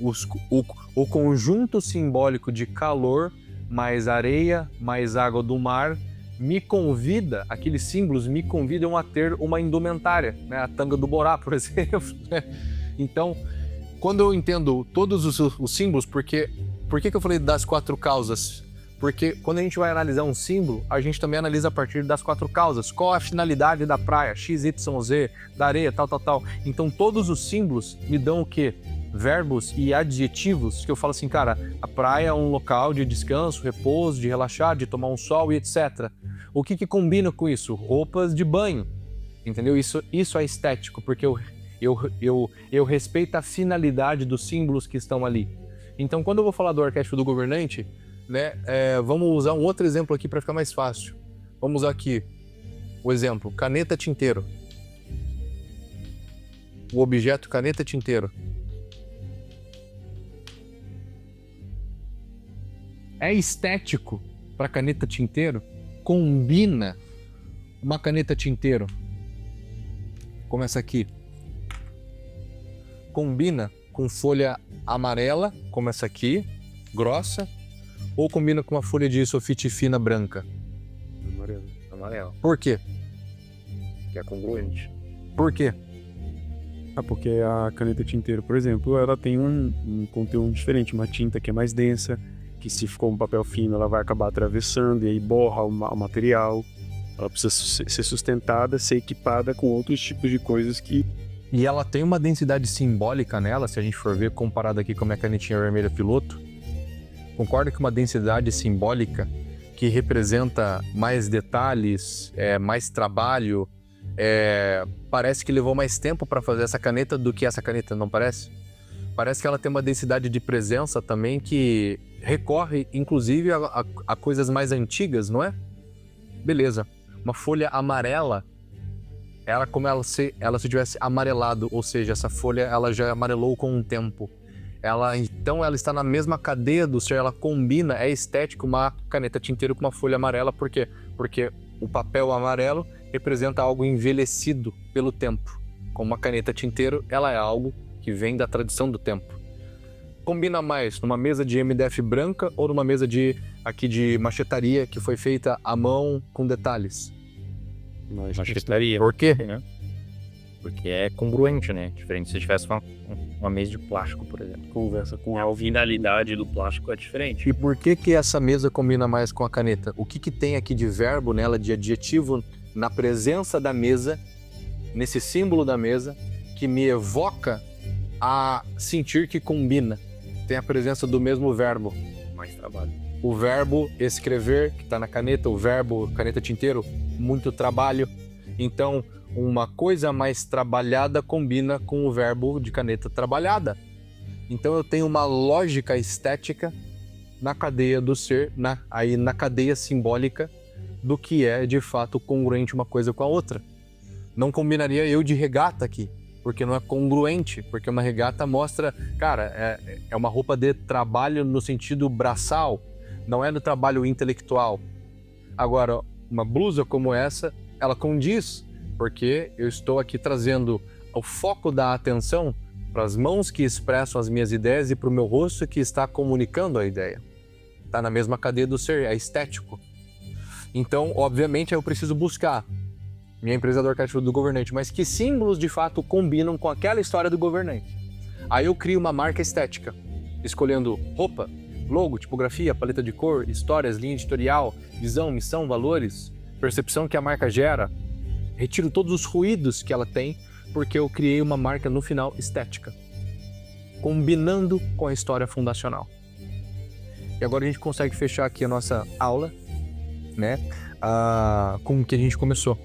o conjunto simbólico de calor, mais areia, mais água do mar, me convida, aqueles símbolos me convidam a ter uma indumentária, né? A tanga do Borá, por exemplo. Então, quando eu entendo todos os símbolos, por que eu falei das 4 causas? Porque quando a gente vai analisar um símbolo, a gente também analisa a partir das 4 causas. Qual a finalidade da praia? X, Y, Z, da areia, tal. Então, todos os símbolos me dão o quê? Verbos e adjetivos que eu falo assim, cara, a praia é um local de descanso, repouso, de relaxar, de tomar um sol e etc. O que combina com isso? Roupas de banho, entendeu? Isso é estético, porque eu respeito a finalidade dos símbolos que estão ali. Então, quando eu vou falar do arquétipo do governante, né, vamos usar um outro exemplo aqui para ficar mais fácil. Vamos usar aqui o exemplo, caneta tinteiro. O objeto caneta tinteiro. É estético para caneta tinteiro? Combina uma caneta tinteiro como essa aqui? Combina com folha amarela, como essa aqui, grossa, ou combina com uma folha de sulfite fina branca? Amarelo. Por quê? Que é congruente. Por quê? Porque a caneta tinteiro, por exemplo, ela tem um conteúdo diferente, uma tinta que é mais densa, que se ficou um papel fino, ela vai acabar atravessando e aí borra o material. Ela precisa ser sustentada, ser equipada com outros tipos de coisas que... E ela tem uma densidade simbólica nela, se a gente for ver, comparado aqui com a minha canetinha vermelha piloto. Concorda que uma densidade simbólica que representa mais detalhes, mais trabalho, parece que levou mais tempo para fazer essa caneta do que essa caneta, não parece? Parece que ela tem uma densidade de presença também que recorre, inclusive, a coisas mais antigas, não é? Beleza. Uma folha amarela, ela como se tivesse amarelado, ou seja, essa folha ela já amarelou com o tempo. Então ela está na mesma cadeia do ser, ela combina, é estético uma caneta tinteiro com uma folha amarela, por quê? Porque o papel amarelo representa algo envelhecido pelo tempo. Como uma caneta tinteiro, ela é algo que vem da tradição do tempo. Combina mais numa mesa de MDF branca ou numa mesa de machetaria que foi feita à mão com detalhes? Machetaria. Por quê? Porque é congruente, né? Diferente se tivesse uma mesa de plástico, por exemplo. Conversa com A finalidade do plástico é diferente. E por que essa mesa combina mais com a caneta? O que tem aqui de verbo nela, de adjetivo, na presença da mesa, nesse símbolo da mesa, que me evoca a sentir que combina? Tem a presença do mesmo verbo. Mais trabalho. O verbo escrever, que está na caneta, o verbo caneta tinteiro, muito trabalho. Então, uma coisa mais trabalhada combina com o verbo de caneta trabalhada. Então eu tenho uma lógica estética na cadeia do ser, na cadeia simbólica do que é de fato congruente uma coisa com a outra. Não combinaria eu de regata aqui. porque não é congruente, porque uma regata mostra, cara, é uma roupa de trabalho no sentido braçal, não é do trabalho intelectual. Agora, uma blusa como essa, ela condiz, porque eu estou aqui trazendo o foco da atenção para as mãos que expressam as minhas ideias e para o meu rosto que está comunicando a ideia. Está na mesma cadeia do ser, é estético. Então, obviamente, eu preciso buscar minha empresa do arquétipo do governante, mas que símbolos de fato combinam com aquela história do governante. Aí eu crio uma marca estética, escolhendo roupa, logo, tipografia, paleta de cor, histórias, linha editorial, visão, missão, valores, percepção que a marca gera. Retiro todos os ruídos que ela tem, porque eu criei uma marca no final estética, combinando com a história fundacional. E agora a gente consegue fechar aqui a nossa aula, né, com o que a gente começou.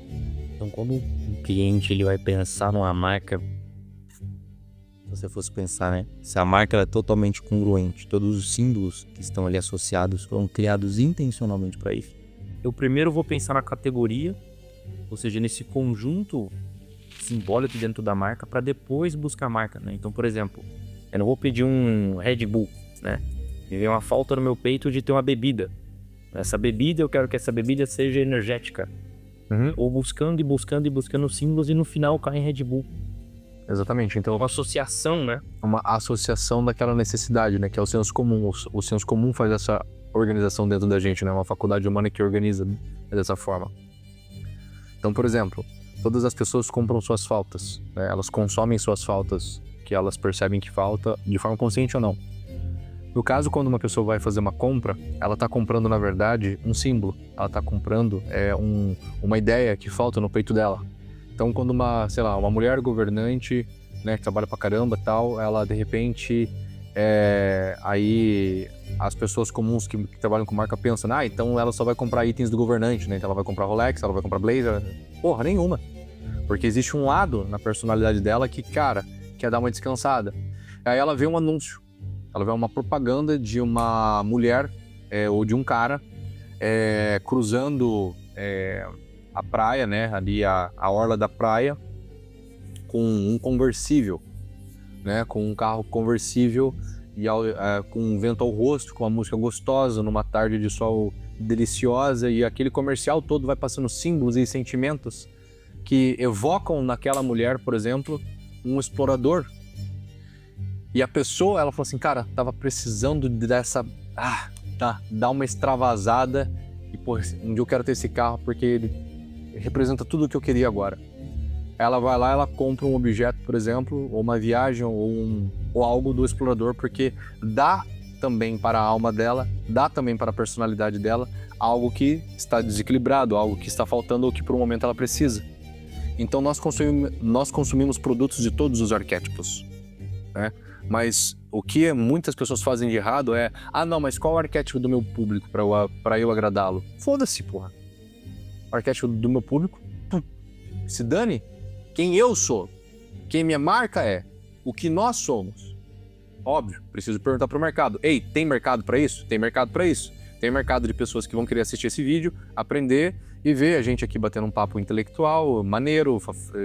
Então, quando o cliente ele vai pensar numa marca, se você fosse pensar, né? Se a marca ela é totalmente congruente, todos os símbolos que estão ali associados foram criados intencionalmente para isso. Eu primeiro vou pensar na categoria, ou seja, nesse conjunto simbólico dentro da marca, para depois buscar a marca, né? Então, por exemplo, eu não vou pedir um Red Bull, né? Me vem uma falta no meu peito de ter uma bebida. Essa bebida, eu quero que essa bebida seja energética. Ou buscando e buscando e buscando símbolos e no final cai em Red Bull. Exatamente, então Uma associação, né? uma associação daquela necessidade, né, que é o senso comum. O senso comum faz essa organização dentro da gente, né, uma faculdade humana que organiza dessa forma. Então, por exemplo, todas as pessoas compram suas faltas, né, elas consomem suas faltas, que elas percebem que falta, de forma consciente ou não. No caso, quando uma pessoa vai fazer uma compra, ela está comprando, na verdade, um símbolo. Ela está comprando uma ideia que falta no peito dela. Então, quando uma mulher governante, né, que trabalha pra caramba e tal, ela, de repente, aí as pessoas comuns que trabalham com marca pensam, então ela só vai comprar itens do governante, né? Então ela vai comprar Rolex, ela vai comprar Blazer. Porra, nenhuma. Porque existe um lado na personalidade dela que, cara, quer dar uma descansada. Aí ela vê um anúncio. Ela vê uma propaganda de uma mulher ou de um cara cruzando a praia, né, ali a orla da praia, com um conversível, né, com um carro conversível e com um vento ao rosto, com uma música gostosa, numa tarde de sol deliciosa, e aquele comercial todo vai passando símbolos e sentimentos que evocam naquela mulher, por exemplo, um explorador. E a pessoa, ela falou assim, cara, tava precisando dessa, dar uma extravasada e, pô, um dia eu quero ter esse carro porque ele representa tudo o que eu queria agora. Ela vai lá, ela compra um objeto, por exemplo, ou uma viagem, ou algo do explorador, porque dá também para a alma dela, dá também para a personalidade dela, algo que está desequilibrado, algo que está faltando ou que por um momento ela precisa. Então nós consumimos produtos de todos os arquétipos, né? Mas o que muitas pessoas fazem de errado é, não, mas qual é o arquétipo do meu público para eu agradá-lo? Foda-se, porra. O arquétipo do meu público, se dane. Quem eu sou, quem minha marca é, o que nós somos. Óbvio, preciso perguntar pro mercado. Ei, tem mercado para isso? Tem mercado para isso? Tem mercado de pessoas que vão querer assistir esse vídeo, aprender e ver a gente aqui batendo um papo intelectual, maneiro,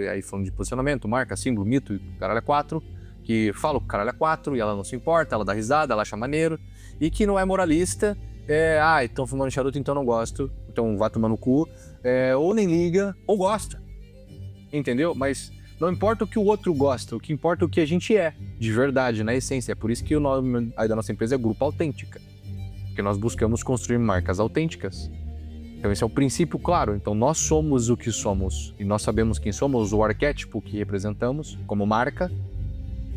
aí falando de posicionamento, marca, símbolo, mito, caralho é 4, que fala o caralho é 4 e ela não se importa, ela dá risada, ela acha maneiro, e que não é moralista, então fumando charuto, então não gosto, então vai tomar no cu, ou nem liga, ou gosta, entendeu? Mas não importa o que o outro gosta, o que importa é o que a gente é, de verdade, na essência. É por isso que o nome aí da nossa empresa é Grupo Autêntica, porque nós buscamos construir marcas autênticas. Então esse é o princípio claro. Então nós somos o que somos, e nós sabemos quem somos, o arquétipo que representamos como marca,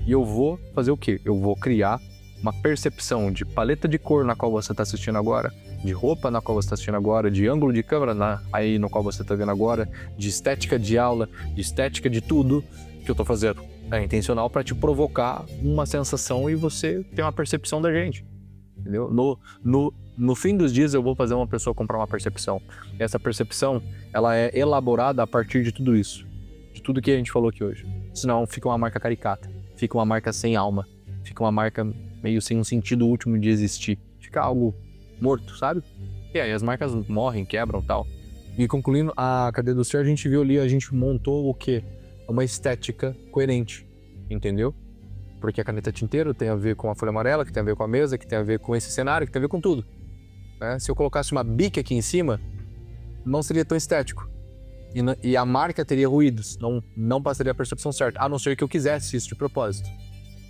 e eu vou fazer o quê? Eu vou criar uma percepção de paleta de cor na qual você está assistindo agora, de roupa na qual você está assistindo agora, de ângulo de câmera aí no qual você está vendo agora, de estética de aula, de estética de tudo que eu estou fazendo. É intencional para te provocar uma sensação e você ter uma percepção da gente, entendeu? No fim dos dias eu vou fazer uma pessoa comprar uma percepção. E essa percepção, ela é elaborada a partir de tudo isso, de tudo que a gente falou aqui hoje. Senão fica uma marca caricata, fica uma marca sem alma, fica uma marca meio sem um sentido último de existir. Fica algo morto, sabe? E aí as marcas morrem, quebram e tal. E concluindo a cadeia do ser, a gente viu ali, a gente montou o quê? uma estética coerente, entendeu? Porque a caneta tinteiro tem a ver com a folha amarela, que tem a ver com a mesa, que tem a ver com esse cenário, que tem a ver com tudo, né? Se eu colocasse uma bic aqui em cima, não seria tão estético. E a marca teria ruídos, não passaria a percepção certa, a não ser que eu quisesse isso de propósito.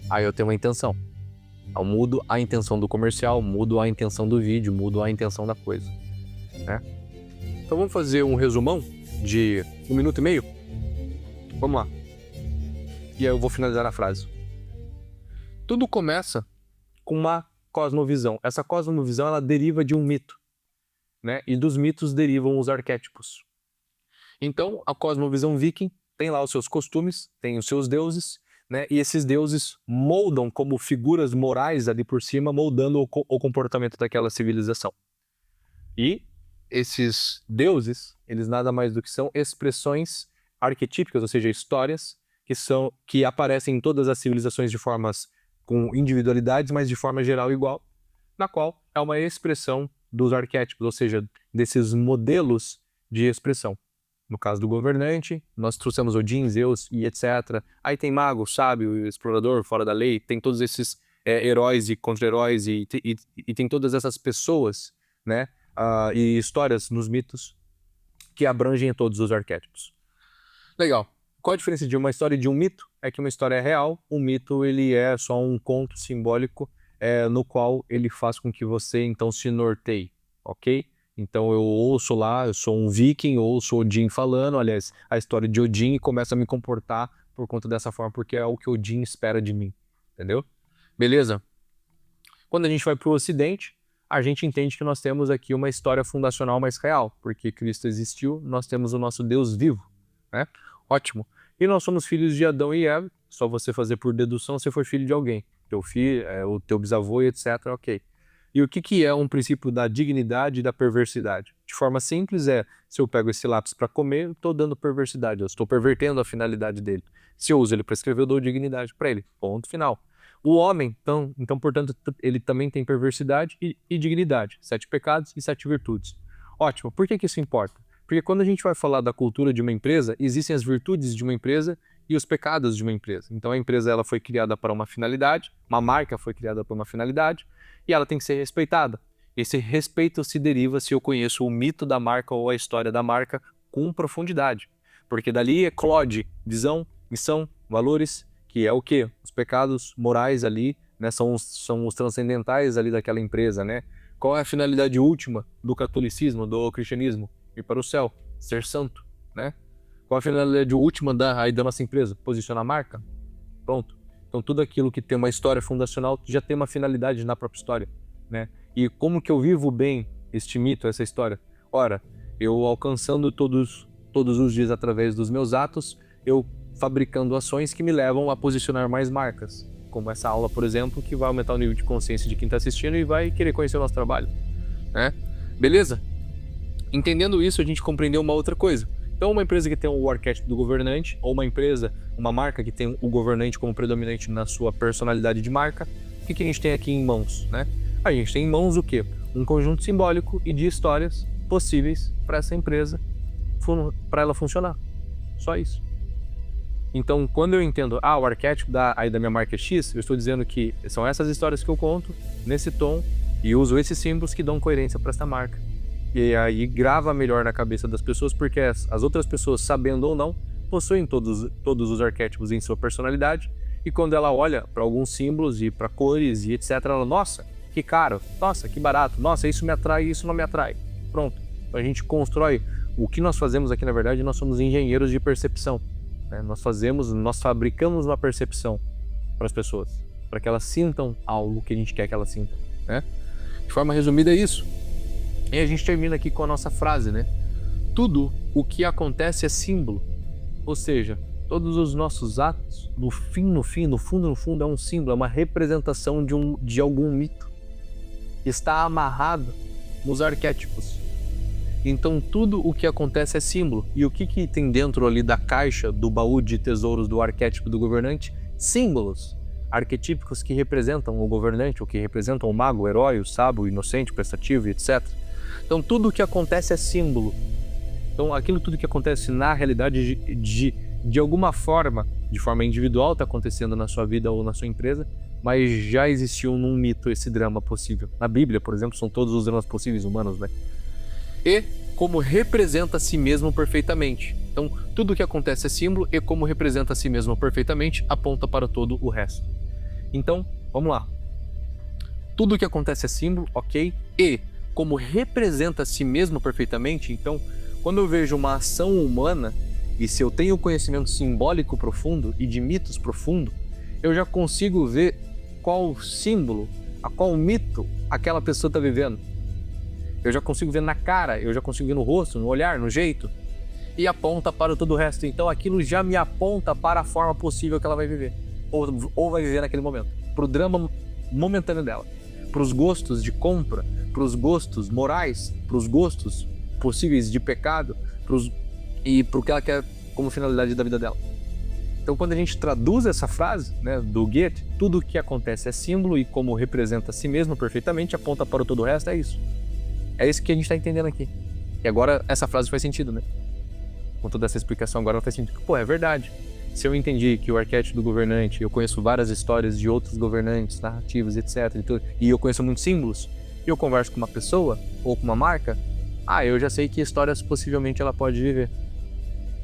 Aí eu tenho uma intenção. Eu mudo a intenção do comercial, mudo a intenção do vídeo, mudo a intenção da coisa, né? Então vamos fazer um resumão de 1 minuto e meio? Vamos lá. E aí eu vou finalizar na frase. Tudo começa com uma cosmovisão. Essa cosmovisão, ela deriva de um mito, né? E dos mitos derivam os arquétipos. Então, a cosmovisão viking tem lá os seus costumes, tem os seus deuses, né? E esses deuses moldam como figuras morais ali por cima, moldando o comportamento daquela civilização. E esses deuses, eles nada mais do que são expressões arquetípicas, ou seja, histórias que aparecem em todas as civilizações de formas com individualidades, mas de forma geral igual, na qual é uma expressão dos arquétipos, ou seja, desses modelos de expressão. No caso do governante, nós trouxemos Odin, Zeus e etc. Aí tem mago, sábio, explorador, fora da lei, tem todos esses heróis e contra-heróis e tem todas essas pessoas, né? E histórias nos mitos que abrangem todos os arquétipos. Legal. Qual a diferença de uma história e de um mito? É que uma história é real, um mito ele é só um conto simbólico no qual ele faz com que você então se norteie, ok? Então eu ouço lá, eu sou um viking, ouço Odin falando, aliás, a história de Odin e começo a me comportar por conta dessa forma, porque é o que Odin espera de mim, entendeu? Beleza? Quando a gente vai para o Ocidente, a gente entende que nós temos aqui uma história fundacional mais real, porque Cristo existiu, nós temos o nosso Deus vivo, né? Ótimo. E nós somos filhos de Adão e Eva, só você fazer por dedução, você foi filho de alguém, teu filho, o teu bisavô e etc, ok. E o que é um princípio da dignidade e da perversidade? De forma simples se eu pego esse lápis para comer, eu estou dando perversidade, eu estou pervertendo a finalidade dele. Se eu uso ele para escrever, eu dou dignidade para ele. Ponto final. O homem, então, portanto, ele também tem perversidade e dignidade. 7 pecados e 7 virtudes. Ótimo. Por que isso importa? Porque quando a gente vai falar da cultura de uma empresa, existem as virtudes de uma empresa e os pecados de uma empresa. Então a empresa ela foi criada para uma finalidade, uma marca foi criada para uma finalidade, e ela tem que ser respeitada. Esse respeito se deriva se eu conheço o mito da marca ou a história da marca com profundidade. Porque dali eclode visão, missão, valores, que é o quê? Os pecados morais ali, né, são os transcendentais ali daquela empresa, né? Qual é a finalidade última do catolicismo, do cristianismo? Ir para o céu, ser santo, né? Qual a finalidade última da nossa empresa? Posicionar a marca. Pronto. Então tudo aquilo que tem uma história fundacional já tem uma finalidade na própria história, né? E como que eu vivo bem este mito, essa história? Ora, eu alcançando todos os dias através dos meus atos, eu fabricando ações que me levam a posicionar mais marcas. Como essa aula, por exemplo, que vai aumentar o nível de consciência de quem está assistindo e vai querer conhecer o nosso trabalho, né? Beleza? Entendendo isso, a gente compreendeu uma outra coisa. Então, uma empresa que tem o arquétipo do governante, ou uma marca que tem o governante como predominante na sua personalidade de marca, o que a gente tem aqui em mãos, né? A gente tem em mãos o quê? Um conjunto simbólico e de histórias possíveis para essa empresa, para ela funcionar. Só isso. Então, quando eu entendo, o arquétipo da minha marca é X, eu estou dizendo que são essas histórias que eu conto, nesse tom, e uso esses símbolos que dão coerência para essa marca. E aí grava melhor na cabeça das pessoas, porque as outras pessoas, sabendo ou não, possuem todos os arquétipos em sua personalidade, e quando ela olha para alguns símbolos e para cores e etc, ela, nossa, que caro, nossa, que barato, nossa, isso me atrai, isso não me atrai. Pronto. Então a gente constrói, o que nós fazemos aqui na verdade, nós somos engenheiros de percepção, né? Nós fabricamos uma percepção para as pessoas, para que elas sintam algo que a gente quer que elas sintam, né? De forma resumida é isso. E a gente termina aqui com a nossa frase, né? Tudo o que acontece é símbolo. Ou seja, todos os nossos atos, no fundo, é um símbolo, é uma representação de algum mito. Está amarrado nos arquétipos. Então tudo o que acontece é símbolo. E o que tem dentro ali da caixa, do baú de tesouros do arquétipo do governante? Símbolos arquetípicos que representam o governante, ou que representam o mago, o herói, o sábio, o inocente, o prestativo, etc. Então tudo o que acontece é símbolo. Então aquilo tudo que acontece na realidade de alguma forma, de forma individual, está acontecendo na sua vida ou na sua empresa, mas já existiu num mito esse drama possível. Na Bíblia, por exemplo, são todos os dramas possíveis humanos, né? E como representa a si mesmo perfeitamente. Então, tudo o que acontece é símbolo e como representa a si mesmo perfeitamente aponta para todo o resto. Então, vamos lá. Tudo o que acontece é símbolo, ok? E como representa a si mesmo perfeitamente, então, quando eu vejo uma ação humana, e se eu tenho conhecimento simbólico profundo e de mitos profundo, eu já consigo ver qual símbolo, a qual mito aquela pessoa está vivendo. Eu já consigo ver na cara, eu já consigo ver no rosto, no olhar, no jeito, e aponta para todo o resto. Então aquilo já me aponta para a forma possível que ela vai viver, ou vai viver naquele momento, para o drama momentâneo dela, para os gostos de compra, para os gostos morais, para os gostos possíveis de pecado, e para o que ela quer como finalidade da vida dela. Então, quando a gente traduz essa frase, né, do Goethe, tudo o que acontece é símbolo e como representa a si mesmo perfeitamente, aponta para o todo o resto, é isso. É isso que a gente está entendendo aqui. E agora essa frase faz sentido, né? Com toda essa explicação agora ela faz sentido. Pô, é verdade. Se eu entendi que o arquétipo do governante, eu conheço várias histórias de outros governantes, narrativas, etc. E eu conheço muitos símbolos, e eu converso com uma pessoa ou com uma marca, eu já sei que histórias possivelmente ela pode viver.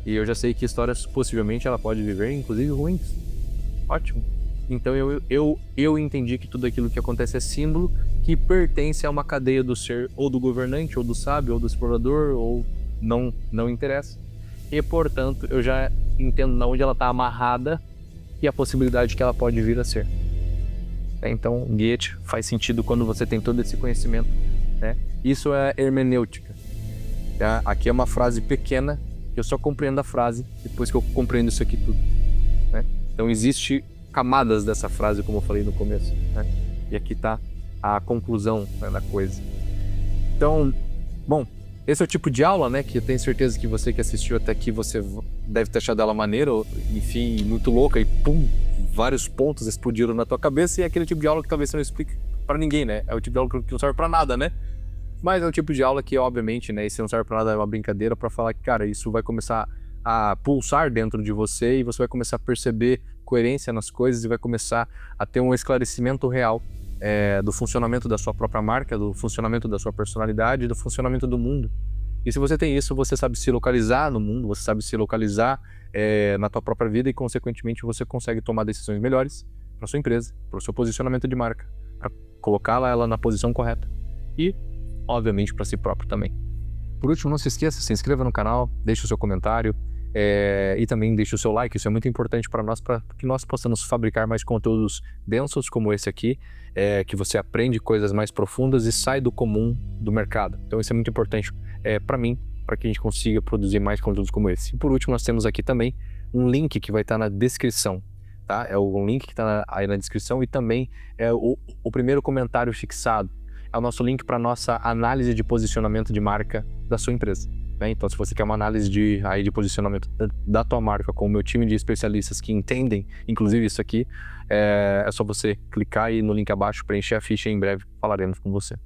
E eu já sei que histórias possivelmente ela pode viver, inclusive ruins. Ótimo. Então eu entendi que tudo aquilo que acontece é símbolo que pertence a uma cadeia do ser, ou do governante, ou do sábio, ou do explorador, ou não interessa. E portanto eu já entendo de onde ela está amarrada e a possibilidade que ela pode vir a ser. Então Goethe faz sentido quando você tem todo esse conhecimento, né? Isso é hermenêutica. Aqui é uma frase pequena, eu só compreendo a frase depois que eu compreendo isso aqui tudo, né? Então existe camadas dessa frase, como eu falei no começo, né? E aqui está a conclusão, né, da coisa. Então, bom, esse é o tipo de aula, né, que eu tenho certeza que você que assistiu até aqui, você deve ter achado ela maneira, enfim, muito louca, e pum, vários pontos explodiram na tua cabeça, e é aquele tipo de aula que talvez você não explique para ninguém, né? É o tipo de aula que não serve para nada, né? Mas é o tipo de aula que, obviamente, né, e se não serve para nada, é uma brincadeira para falar que, cara, isso vai começar a pulsar dentro de você e você vai começar a perceber coerência nas coisas e vai começar a ter um esclarecimento real do funcionamento da sua própria marca, do funcionamento da sua personalidade, do funcionamento do mundo. E se você tem isso, você sabe se localizar no mundo, você sabe se localizar na tua própria vida e, consequentemente, você consegue tomar decisões melhores para sua empresa, para o seu posicionamento de marca, para colocá-la ela na posição correta e, obviamente, para si próprio também. Por último, não se esqueça, se inscreva no canal, deixe o seu comentário e também deixe o seu like. Isso é muito importante para nós, para que nós possamos fabricar mais conteúdos densos como esse aqui, que você aprende coisas mais profundas e sai do comum do mercado. Então isso é muito importante para mim, para que a gente consiga produzir mais conteúdos como esse. E por último, nós temos aqui também um link que vai estar na descrição, tá? É o link que está aí na descrição e também é o primeiro comentário fixado. É o nosso link para a nossa análise de posicionamento de marca da sua empresa, né? Então, se você quer uma análise de posicionamento da tua marca com o meu time de especialistas que entendem, inclusive isso aqui, é só você clicar aí no link abaixo, preencher a ficha e em breve falaremos com você.